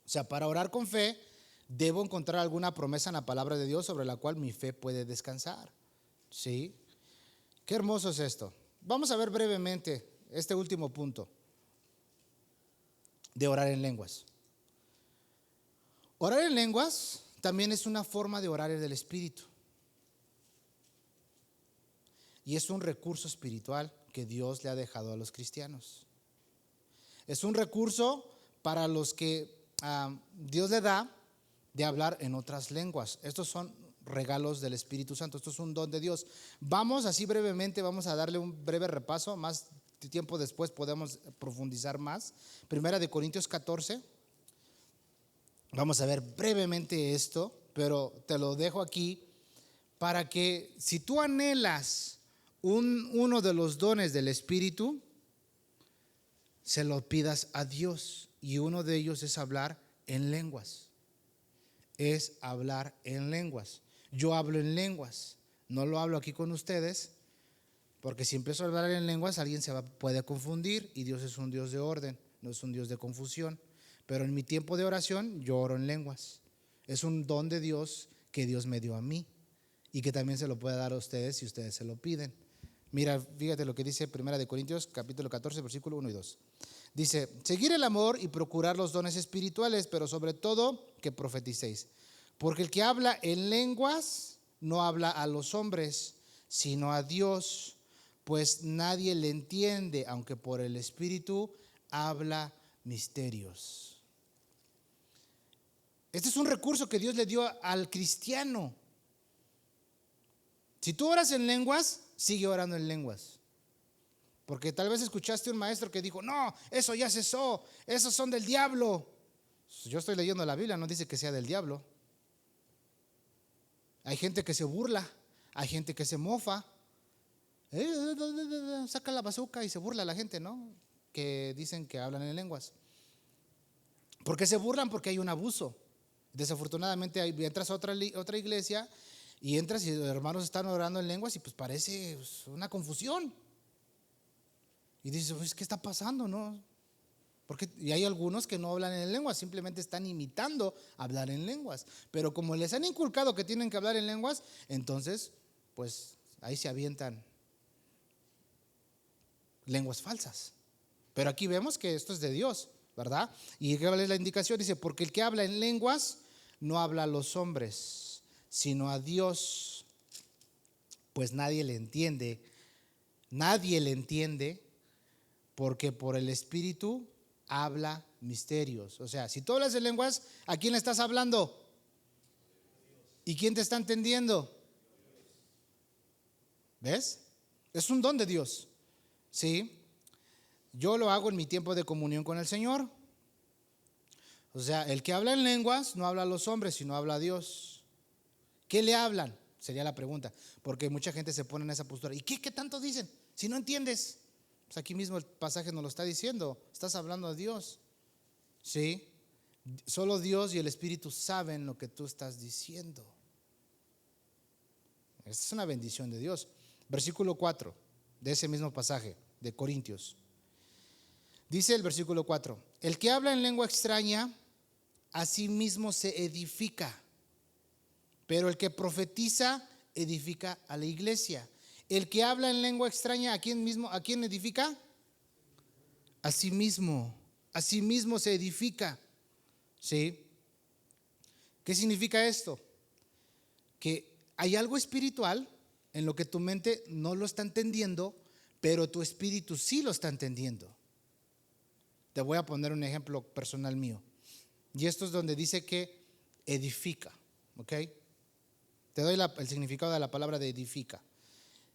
O sea, para orar con fe, debo encontrar alguna promesa en la palabra de Dios sobre la cual mi fe puede descansar. ¿Sí? Qué hermoso es esto. Vamos a ver brevemente este último punto de orar en lenguas. Orar en lenguas también es una forma de orar en el Espíritu. Y es un recurso espiritual que Dios le ha dejado a los cristianos. Es un recurso para los que Dios le da de hablar en otras lenguas. Estos son regalos del Espíritu Santo, esto es un don de Dios. Vamos así brevemente, vamos a darle un breve repaso, más tiempo después podemos profundizar más. Primera de Corintios 14, vamos a ver brevemente esto, pero te lo dejo aquí para que si tú anhelas uno de los dones del Espíritu, se lo pidas a Dios, y uno de ellos es hablar en lenguas. Yo hablo en lenguas, no lo hablo aquí con ustedes, porque si empiezo a hablar en lenguas alguien puede confundir, y Dios es un Dios de orden, no es un Dios de confusión. Pero en mi tiempo de oración yo oro en lenguas. Es un don de Dios que Dios me dio a mí y que también se lo puede dar a ustedes si ustedes se lo piden. Mira, fíjate lo que dice 1 Corintios capítulo 14 versículo 1 y 2. Dice: seguir el amor y procurar los dones espirituales, pero sobre todo que profeticéis. Porque el que habla en lenguas no habla a los hombres, sino a Dios, pues nadie le entiende, aunque por el Espíritu habla misterios. Este es un recurso que Dios le dio al cristiano. Si tú oras en lenguas, sigue orando en lenguas. Porque tal vez escuchaste un maestro que dijo: no, eso ya cesó, esos son del diablo. Yo estoy leyendo la Biblia, no dice que sea del diablo. Hay gente que se burla, hay gente que se mofa. Saca la bazuca y se burla a la gente, ¿no? Que dicen que hablan en lenguas. ¿Por qué se burlan? Porque hay un abuso. Desafortunadamente entras a otra iglesia y entras y los hermanos están orando en lenguas y pues parece una confusión. Y dices: pues, ¿qué está pasando, no? Y hay algunos que no hablan en lenguas, simplemente están imitando hablar en lenguas. Pero como les han inculcado que tienen que hablar en lenguas, entonces pues ahí se avientan lenguas falsas. Pero aquí vemos que esto es de Dios, ¿verdad? Y ¿cuál es la indicación? Dice: porque el que habla en lenguas no habla a los hombres, sino a Dios, pues nadie le entiende, porque por el Espíritu habla misterios. O sea, si tú hablas en lenguas, ¿a quién le estás hablando? ¿Y quién te está entendiendo? ¿Ves? Es un don de Dios. ¿Sí? Yo lo hago en mi tiempo de comunión con el Señor. O sea, el que habla en lenguas no habla a los hombres, sino habla a Dios. ¿Qué le hablan? Sería la pregunta. Porque mucha gente se pone en esa postura. ¿Y qué tanto dicen? Si no entiendes. Pues aquí mismo el pasaje nos lo está diciendo. Estás hablando a Dios. ¿Sí? Solo Dios y el Espíritu saben lo que tú estás diciendo. Esta es una bendición de Dios. Versículo 4 de ese mismo pasaje de Corintios. Dice el versículo 4: el que habla en lengua extraña, a sí mismo se edifica, pero el que profetiza edifica a la iglesia. El que habla en lengua extraña, ¿a quién edifica? A sí mismo se edifica. ¿Sí? ¿Qué significa esto? Que hay algo espiritual en lo que tu mente no lo está entendiendo, pero tu espíritu sí lo está entendiendo. Te voy a poner un ejemplo personal mío. Y esto es donde dice que edifica. ¿Ok? Te doy el significado de la palabra de edifica.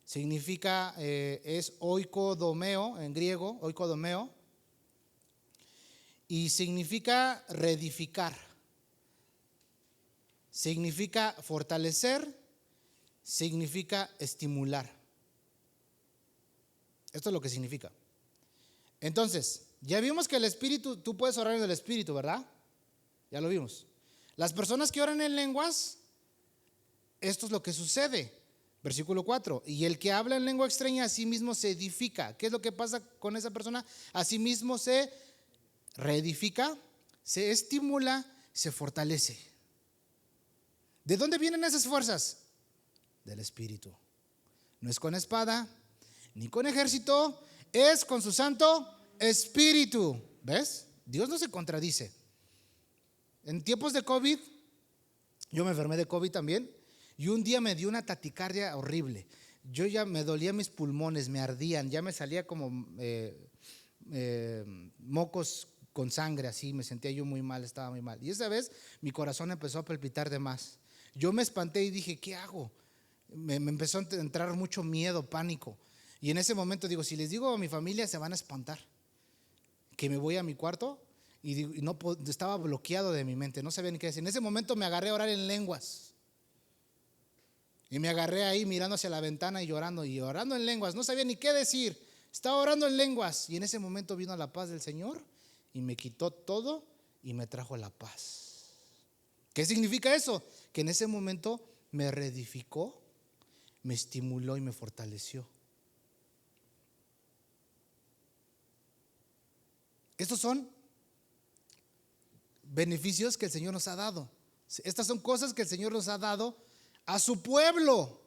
Significa, es oikodomeo en griego, oikodomeo. Y significa reedificar. Significa fortalecer. Significa estimular. Esto es lo que significa. Entonces, ya vimos que el Espíritu, tú puedes orar en el Espíritu, ¿verdad? Ya lo vimos. Las personas que oran en lenguas, esto es lo que sucede. Versículo 4: y el que habla en lengua extraña a sí mismo se edifica. ¿Qué es lo que pasa con esa persona? A sí mismo se reedifica, se estimula, se fortalece. ¿De dónde vienen esas fuerzas? Del Espíritu. No es con espada, ni con ejército, es con su Santo Espíritu. ¿Ves? Dios no se contradice. En tiempos de COVID, yo me enfermé de COVID también, y un día me dio una taticardia horrible. Yo ya me dolía mis pulmones, me ardían, ya me salía como mocos con sangre, así, me sentía yo muy mal, estaba muy mal. Y esa vez mi corazón empezó a palpitar de más. Yo me espanté y dije, ¿qué hago? Me empezó a entrar mucho miedo, pánico. Y en ese momento digo, si les digo a mi familia se van a espantar. Que me voy a mi cuarto y no, estaba bloqueado de mi mente, no sabía ni qué decir. En ese momento me agarré a orar en lenguas. Y me agarré ahí mirando hacia la ventana y orando en lenguas. No sabía ni qué decir. Estaba orando en lenguas. Y en ese momento vino la paz del Señor y me quitó todo y me trajo la paz. ¿Qué significa eso? Que en ese momento me reedificó, me estimuló y me fortaleció. Estos son beneficios que el Señor nos ha dado. Estas son cosas que el Señor nos ha dado a su pueblo.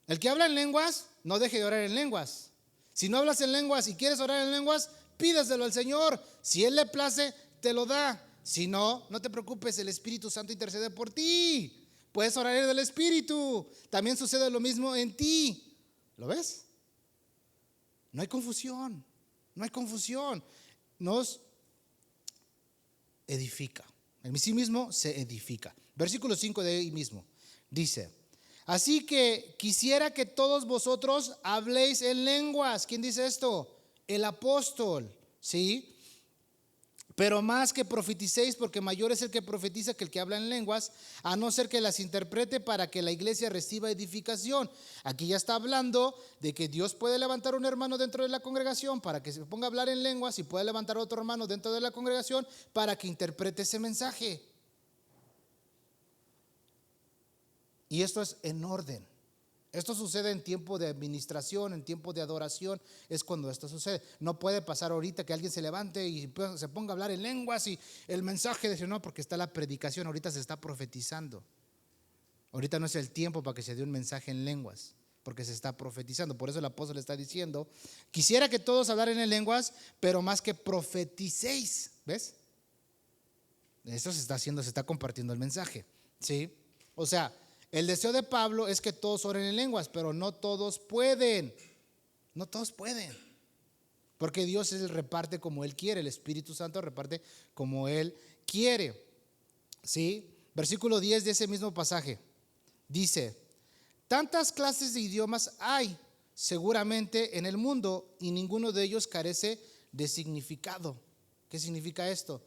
El que habla en lenguas, no deje de orar en lenguas. Si no hablas en lenguas y quieres orar en lenguas, pídaselo al Señor. Si Él le place, te lo da. Si no, no te preocupes, el Espíritu Santo intercede por ti. Puedes orar en el Espíritu. También sucede lo mismo en ti. ¿Lo ves? No hay confusión. No hay confusión. Nos edifica. En sí mismo se edifica. Versículo 5 de ahí mismo dice: así que quisiera que todos vosotros habléis en lenguas. ¿Quién dice esto? El apóstol, ¿sí? Pero más que profeticéis, porque mayor es el que profetiza que el que habla en lenguas, a no ser que las interprete para que la iglesia reciba edificación. Aquí ya está hablando de que Dios puede levantar un hermano dentro de la congregación para que se ponga a hablar en lenguas, y puede levantar otro hermano dentro de la congregación para que interprete ese mensaje. Y esto es en orden. Esto sucede en tiempo de administración, en tiempo de adoración, es cuando esto sucede. No puede pasar ahorita que alguien se levante y se ponga a hablar en lenguas y el mensaje dice no, porque está la predicación, ahorita se está profetizando. Ahorita no es el tiempo para que se dé un mensaje en lenguas, porque se está profetizando. Por eso el apóstol está diciendo: quisiera que todos hablaran en lenguas, pero más que profeticéis. ¿Ves? Eso se está haciendo, se está compartiendo el mensaje, ¿sí? O sea, el deseo de Pablo es que todos oren en lenguas, pero no todos pueden. No todos pueden. Porque Dios Él reparte como Él quiere. El Espíritu Santo reparte como Él quiere. ¿Sí? Versículo 10 de ese mismo pasaje dice: tantas clases de idiomas hay seguramente en el mundo y ninguno de ellos carece de significado. ¿Qué significa esto?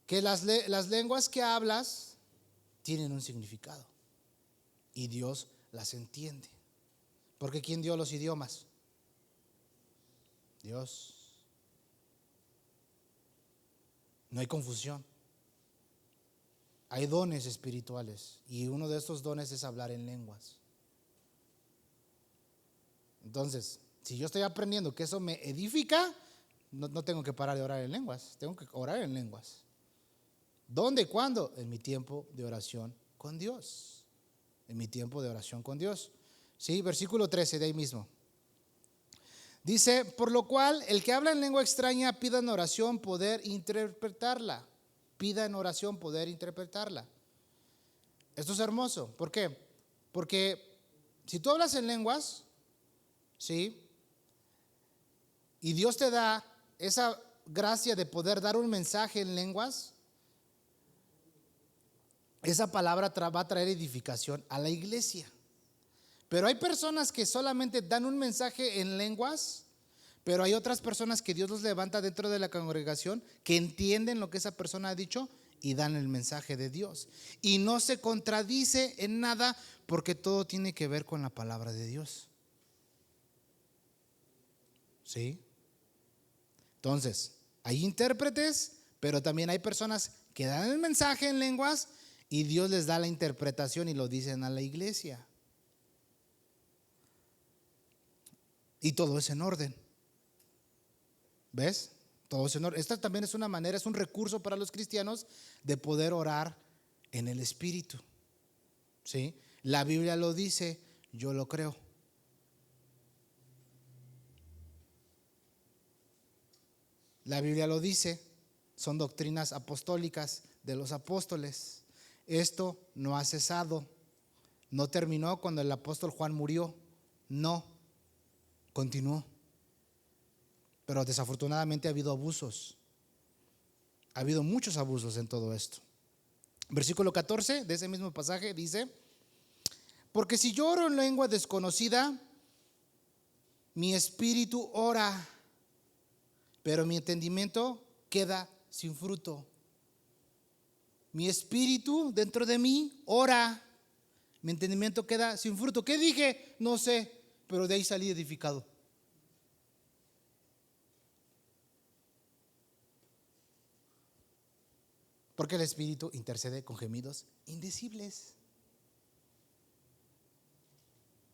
que las lenguas que hablas tienen un significado y Dios las entiende. Porque ¿quién dio los idiomas? Dios. No hay confusión. Hay dones espirituales y uno de estos dones es hablar en lenguas. Entonces, si yo estoy aprendiendo que eso me edifica, no tengo que parar de orar en lenguas, tengo que orar en lenguas. ¿Dónde y cuándo? En mi tiempo de oración con Dios. En mi tiempo de oración con Dios. Sí, versículo 13 de ahí mismo. Dice, por lo cual el que habla en lengua extraña pida en oración poder interpretarla. Pida en oración poder interpretarla. Esto es hermoso. ¿Por qué? Porque si tú hablas en lenguas, ¿sí? Y Dios te da esa gracia de poder dar un mensaje en lenguas, esa palabra va a traer edificación a la iglesia. Pero hay personas que solamente dan un mensaje en lenguas, pero hay otras personas que Dios los levanta dentro de la congregación que entienden lo que esa persona ha dicho y dan el mensaje de Dios. Y no se contradice en nada porque todo tiene que ver con la palabra de Dios. ¿Sí? Entonces, hay intérpretes, pero también hay personas que dan el mensaje en lenguas y Dios les da la interpretación y lo dicen a la iglesia. Y todo es en orden. ¿Ves? Todo es en orden. Esta también es una manera, es un recurso para los cristianos de poder orar en el Espíritu. ¿Sí? La Biblia lo dice, yo lo creo. La Biblia lo dice, son doctrinas apostólicas de los apóstoles. Esto no ha cesado, no terminó cuando el apóstol Juan murió, no, continuó. Pero desafortunadamente ha habido abusos, ha habido muchos abusos en todo esto. Versículo 14 de ese mismo pasaje dice, porque si yo oro en lengua desconocida, mi espíritu ora, pero mi entendimiento queda sin fruto. Mi espíritu dentro de mí ora, mi entendimiento queda sin fruto. ¿Qué dije? No sé, pero de ahí salí edificado. Porque el Espíritu intercede con gemidos indecibles.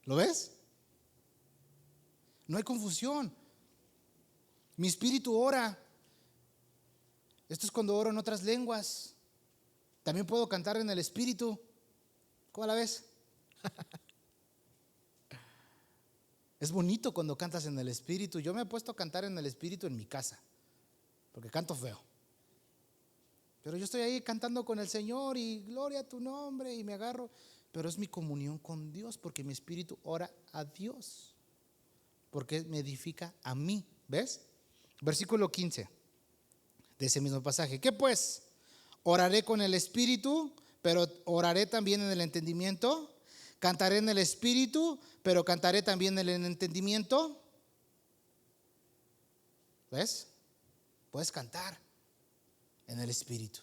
¿Lo ves? No hay confusión. Mi espíritu ora. Esto es cuando oro en otras lenguas. También puedo cantar en el Espíritu. ¿Cómo la ves? Es bonito cuando cantas en el Espíritu. Yo me he puesto a cantar en el Espíritu en mi casa, porque canto feo. Pero yo estoy ahí cantando con el Señor y gloria a tu nombre y me agarro. Pero es mi comunión con Dios porque mi espíritu ora a Dios. Porque me edifica a mí. ¿Ves? Versículo 15 de ese mismo pasaje. ¿Qué pues? Oraré con el espíritu, pero oraré también en el entendimiento. Cantaré en el espíritu, pero cantaré también en el entendimiento. ¿Ves? Puedes cantar en el espíritu.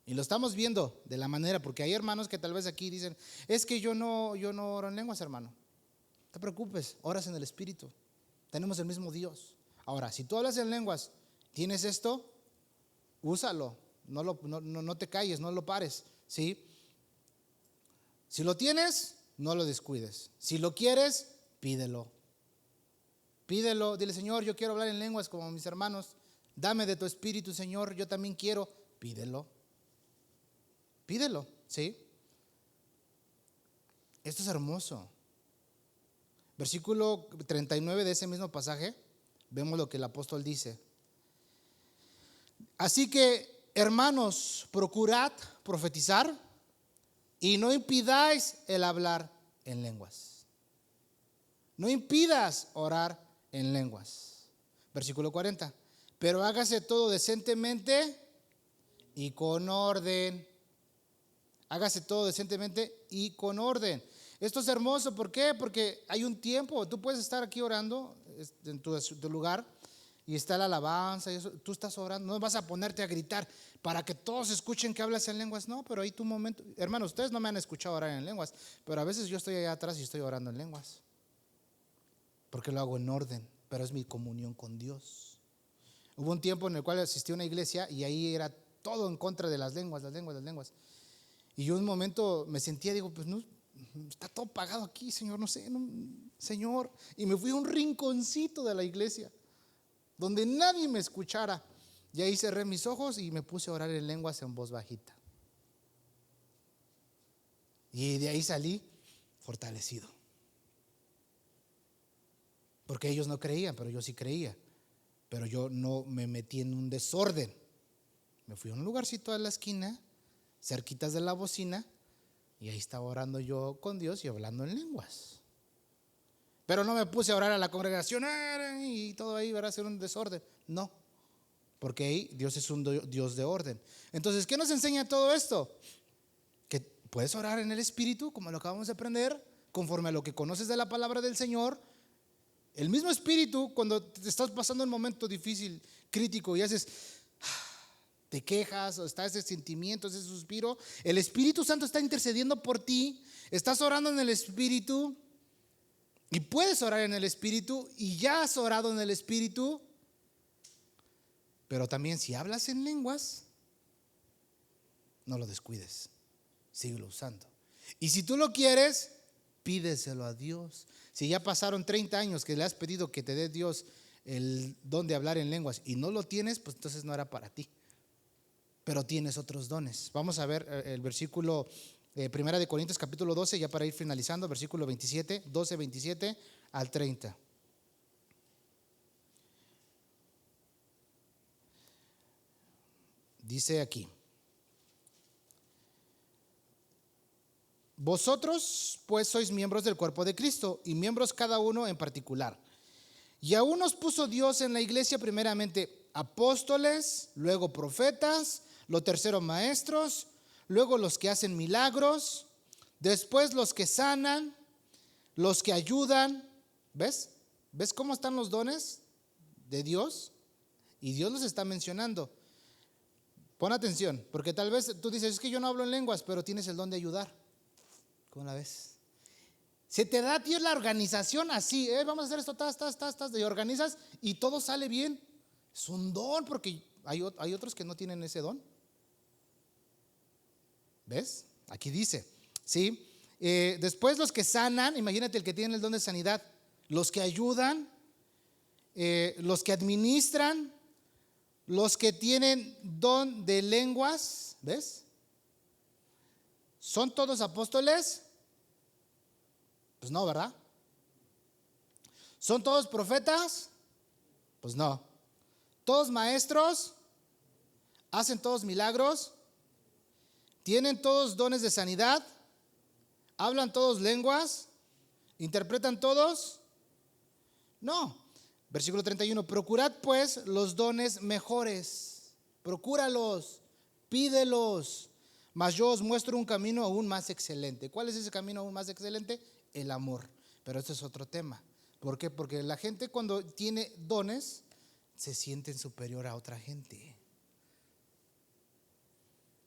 Y lo estamos viendo de la manera, porque hay hermanos que tal vez aquí dicen, es que yo no oro en lenguas, hermano. No te preocupes, oras en el espíritu. Tenemos el mismo Dios. Ahora, si tú hablas en lenguas, tienes esto, úsalo. No te calles, no lo pares, ¿sí? Si lo tienes, no lo descuides. Si lo quieres, pídelo. Pídelo, dile, Señor, yo quiero hablar en lenguas como mis hermanos. Dame de tu espíritu, Señor, yo también quiero. Pídelo. Pídelo, ¿sí? Esto es hermoso. Versículo 39 de ese mismo pasaje, vemos lo que el apóstol dice. Así que, hermanos, procurad profetizar y no impidáis el hablar en lenguas. No impidas orar en lenguas. Versículo 40. Pero hágase todo decentemente y con orden. Hágase todo decentemente y con orden. Esto es hermoso, ¿por qué? Porque hay un tiempo, tú puedes estar aquí orando en tu lugar y está la alabanza y eso, tú estás orando, no vas a ponerte a gritar para que todos escuchen que hablas en lenguas. No, pero ahí tu momento. Hermanos, ustedes no me han escuchado orar en lenguas, pero a veces yo estoy allá atrás y estoy orando en lenguas, porque lo hago en orden, pero es mi comunión con Dios. Hubo un tiempo en el cual asistí a una iglesia y ahí era todo en contra de las lenguas. Y yo en un momento me sentía, digo, pues no, está todo pagado aquí, Señor, no sé, no, Señor. Y me fui a un rinconcito de la iglesia donde nadie me escuchara. Y ahí cerré mis ojos y me puse a orar en lenguas en voz bajita. Y de ahí salí fortalecido. Porque ellos no creían, pero yo sí creía. Pero yo no me metí en un desorden. Me fui a un lugarcito a la esquina, cerquitas de la bocina, y ahí estaba orando yo con Dios y hablando en lenguas. Pero no me puse a orar a la congregación y todo ahí va a ser un desorden. No, porque ahí Dios es un Dios de orden. Entonces, ¿qué nos enseña todo esto? Que puedes orar en el Espíritu, como lo acabamos de aprender, conforme a lo que conoces de la palabra del Señor. El mismo Espíritu, cuando te estás pasando un momento difícil, crítico, y te quejas, o está ese sentimiento, ese suspiro, el Espíritu Santo está intercediendo por ti. Estás orando en el Espíritu. Y puedes orar en el Espíritu, y ya has orado en el Espíritu. Pero también si hablas en lenguas, no lo descuides, síguelo usando. Y si tú lo quieres, pídeselo a Dios. Si ya pasaron 30 años que le has pedido que te dé Dios el don de hablar en lenguas y no lo tienes, pues entonces no era para ti. Pero tienes otros dones. Vamos a ver el versículo 1 Corintios capítulo 12, ya para ir finalizando, versículo 27, 12, 27 al 30. Dice aquí: vosotros pues sois miembros del cuerpo de Cristo, y miembros cada uno en particular. Y a unos puso Dios en la iglesia primeramente apóstoles, luego profetas, lo tercero maestros, luego los que hacen milagros, después los que sanan, los que ayudan. ¿Ves? ¿Ves cómo están los dones de Dios? Y Dios los está mencionando. Pon atención, porque tal vez tú dices, es que yo no hablo en lenguas, pero tienes el don de ayudar. ¿Cómo la ves? Se te da a ti la organización así, vamos a hacer esto, y organizas y todo sale bien. Es un don, porque hay otros que no tienen ese don. ¿Ves? Aquí dice, ¿sí? Después los que sanan, imagínate el que tiene el don de sanidad, los que ayudan, los que administran, los que tienen don de lenguas. ¿Ves? ¿Son todos apóstoles? Pues no, ¿verdad? ¿Son todos profetas? Pues no. ¿Todos maestros? ¿Hacen todos milagros? ¿Tienen todos dones de sanidad? ¿Hablan todos lenguas? ¿Interpretan todos? No. Versículo 31. Procurad pues los dones mejores. Procúralos, pídelos. Mas yo os muestro un camino aún más excelente. ¿Cuál es ese camino aún más excelente? El amor. Pero este es otro tema. ¿Por qué? Porque la gente cuando tiene dones se sienten superior a otra gente.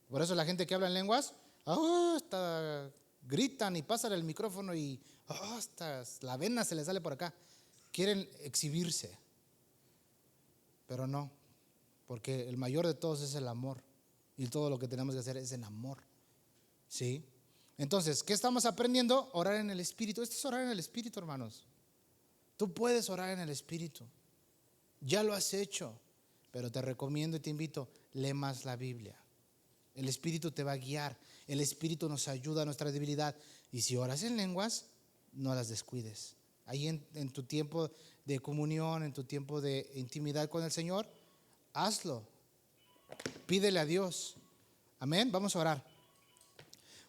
Por eso la gente que habla en lenguas, hasta gritan y pasan el micrófono y hasta la vena se les sale por acá. Quieren exhibirse. Pero no, porque el mayor de todos es el amor. Y todo lo que tenemos que hacer es en amor. ¿Sí? Entonces, ¿qué estamos aprendiendo? Orar en el Espíritu. Esto es orar en el Espíritu, hermanos. Tú puedes orar en el Espíritu. Ya lo has hecho. Pero te recomiendo y te invito, lee más la Biblia. El Espíritu te va a guiar. El Espíritu nos ayuda a nuestra debilidad. Y si oras en lenguas, no las descuides. Ahí en tu tiempo de comunión, en tu tiempo de intimidad con el Señor, hazlo. Pídele a Dios. Amén. Vamos a orar.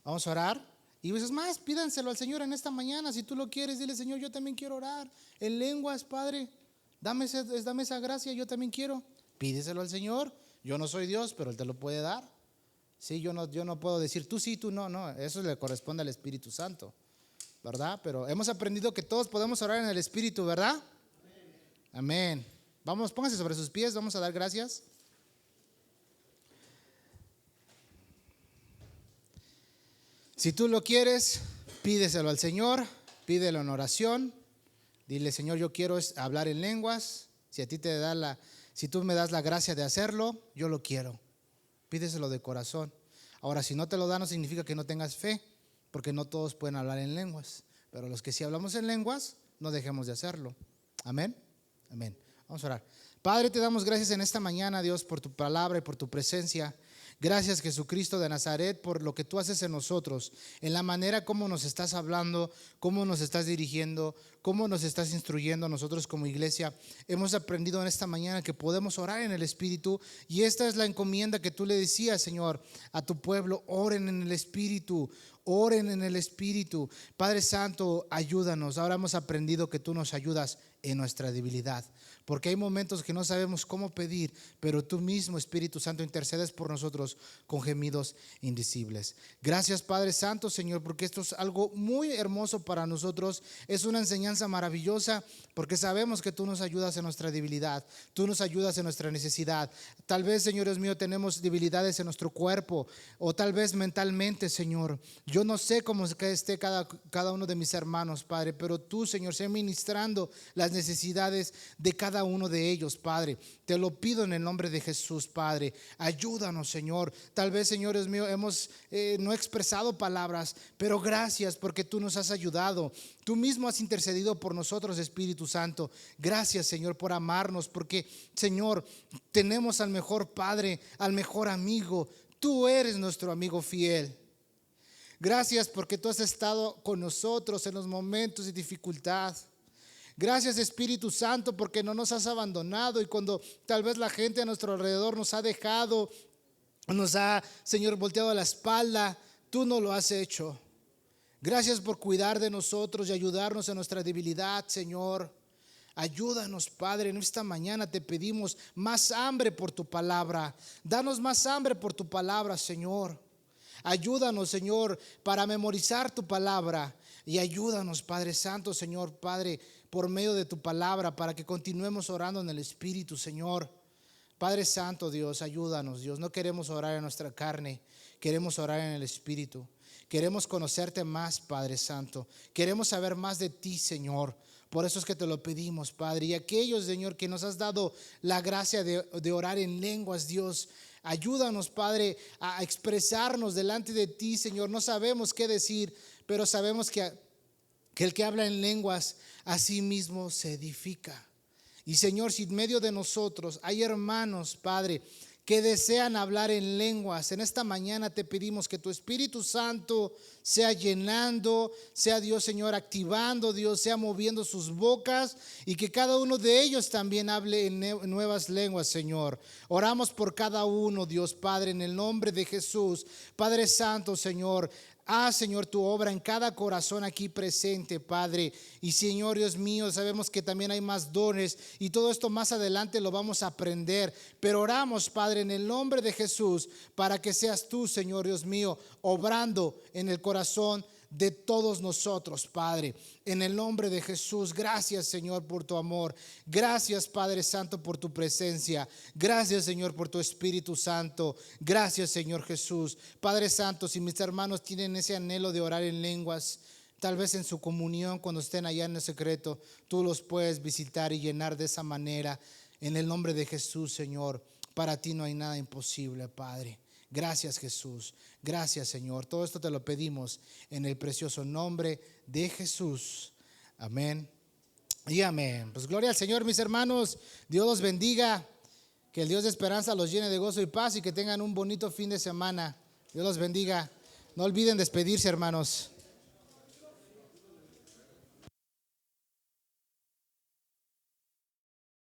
Vamos a orar. Y pues es más, pídanselo al Señor en esta mañana. Si tú lo quieres, dile: Señor, yo también quiero orar en lenguas, Padre. Dame esa gracia, yo también quiero. Pídeselo al Señor. Yo no soy Dios, pero Él te lo puede dar. Sí, yo no puedo decir tú sí, tú no. No, eso le corresponde al Espíritu Santo, ¿verdad? Pero hemos aprendido que todos podemos orar en el Espíritu, ¿verdad? Amén. Vamos, pónganse sobre sus pies, vamos a dar gracias. Si tú lo quieres, pídeselo al Señor, pídelo en oración. Dile, Señor, yo quiero hablar en lenguas. Si tú me das la gracia de hacerlo, yo lo quiero. Pídeselo de corazón. Ahora, si no te lo da, no significa que no tengas fe, porque no todos pueden hablar en lenguas. Pero los que sí hablamos en lenguas, no dejemos de hacerlo. Amén. Amén. Vamos a orar. Padre, te damos gracias en esta mañana, Dios, por tu palabra y por tu presencia. Gracias, Jesucristo de Nazaret, por lo que tú haces en nosotros, en la manera como nos estás hablando, cómo nos estás dirigiendo, cómo nos estás instruyendo a nosotros como iglesia. Hemos aprendido en esta mañana que podemos orar en el Espíritu, y esta es la encomienda que tú le decías, Señor, a tu pueblo: oren en el Espíritu. Oren en el Espíritu. Padre Santo, ayúdanos. Ahora hemos aprendido que tú nos ayudas en nuestra debilidad, porque hay momentos que no sabemos cómo pedir, pero tú mismo, Espíritu Santo, intercedes por nosotros con gemidos indecibles. Gracias, Padre Santo, Señor, porque esto es algo muy hermoso para nosotros. Es una enseñanza maravillosa, porque sabemos que tú nos ayudas en nuestra debilidad, tú nos ayudas en nuestra necesidad. Tal vez, Señor Dios mío, tenemos debilidades en nuestro cuerpo, o tal vez mentalmente, Señor. Yo no sé cómo esté cada uno de mis hermanos, Padre, pero tú, Señor, sé ministrando las necesidades de cada uno de ellos, Padre. Te lo pido en el nombre de Jesús, Padre. Ayúdanos, Señor. Tal vez, Señor Dios mío, hemos no expresado palabras, pero gracias porque tú nos has ayudado. Tú mismo has intercedido por nosotros, Espíritu Santo. Gracias, Señor, por amarnos, porque, Señor, tenemos al mejor Padre, al mejor amigo. Tú eres nuestro amigo fiel. Gracias porque tú has estado con nosotros en los momentos de dificultad. Gracias, Espíritu Santo, porque no nos has abandonado, y cuando tal vez la gente a nuestro alrededor nos ha dejado, nos ha, Señor, volteado la espalda, tú no lo has hecho. Gracias por cuidar de nosotros y ayudarnos en nuestra debilidad, Señor. Ayúdanos, Padre. En esta mañana te pedimos más hambre por tu palabra. Danos más hambre por tu palabra, Señor. Ayúdanos, Señor, para memorizar tu palabra, y ayúdanos, Padre Santo, Señor, Padre, por medio de tu palabra, para que continuemos orando en el Espíritu, Señor. Padre Santo, Dios, ayúdanos, Dios. No queremos orar en nuestra carne, queremos orar en el Espíritu. Queremos conocerte más, Padre Santo. Queremos saber más de ti, Señor. Por eso es que te lo pedimos, Padre. Y aquellos, Señor, que nos has dado la gracia de orar en lenguas, Dios, ayúdanos, Padre, a expresarnos delante de ti, Señor. No sabemos qué decir, pero sabemos que el que habla en lenguas a sí mismo se edifica. Y, Señor, si en medio de nosotros hay hermanos, Padre, que desean hablar en lenguas, en esta mañana te pedimos que tu Espíritu Santo sea llenando, sea, Dios, Señor, activando, Dios, sea moviendo sus bocas, y que cada uno de ellos también hable en nuevas lenguas, Señor. Oramos por cada uno, Dios Padre, en el nombre de Jesús. Padre Santo, Señor, haz, Señor, tu obra en cada corazón aquí presente, Padre. Y, Señor Dios mío, sabemos que también hay más dones, y todo esto más adelante lo vamos a aprender. Pero oramos, Padre, en el nombre de Jesús, para que seas tú, Señor Dios mío, obrando en el corazón de todos nosotros, Padre, en el nombre de Jesús. Gracias, Señor, por tu amor. Gracias, Padre Santo, por tu presencia. Gracias, Señor, por tu Espíritu Santo. Gracias, Señor Jesús. Padre Santo, si mis hermanos tienen ese anhelo de orar en lenguas, tal vez en su comunión, cuando estén allá en el secreto, tú los puedes visitar y llenar de esa manera. En el nombre de Jesús, Señor, para ti no hay nada imposible, Padre. Gracias, Jesús. Gracias, Señor. Todo esto te lo pedimos en el precioso nombre de Jesús. Amén y amén. Pues gloria al Señor, mis hermanos. Dios los bendiga. Que el Dios de esperanza los llene de gozo y paz, y que tengan un bonito fin de semana. Dios los bendiga. No olviden despedirse, hermanos.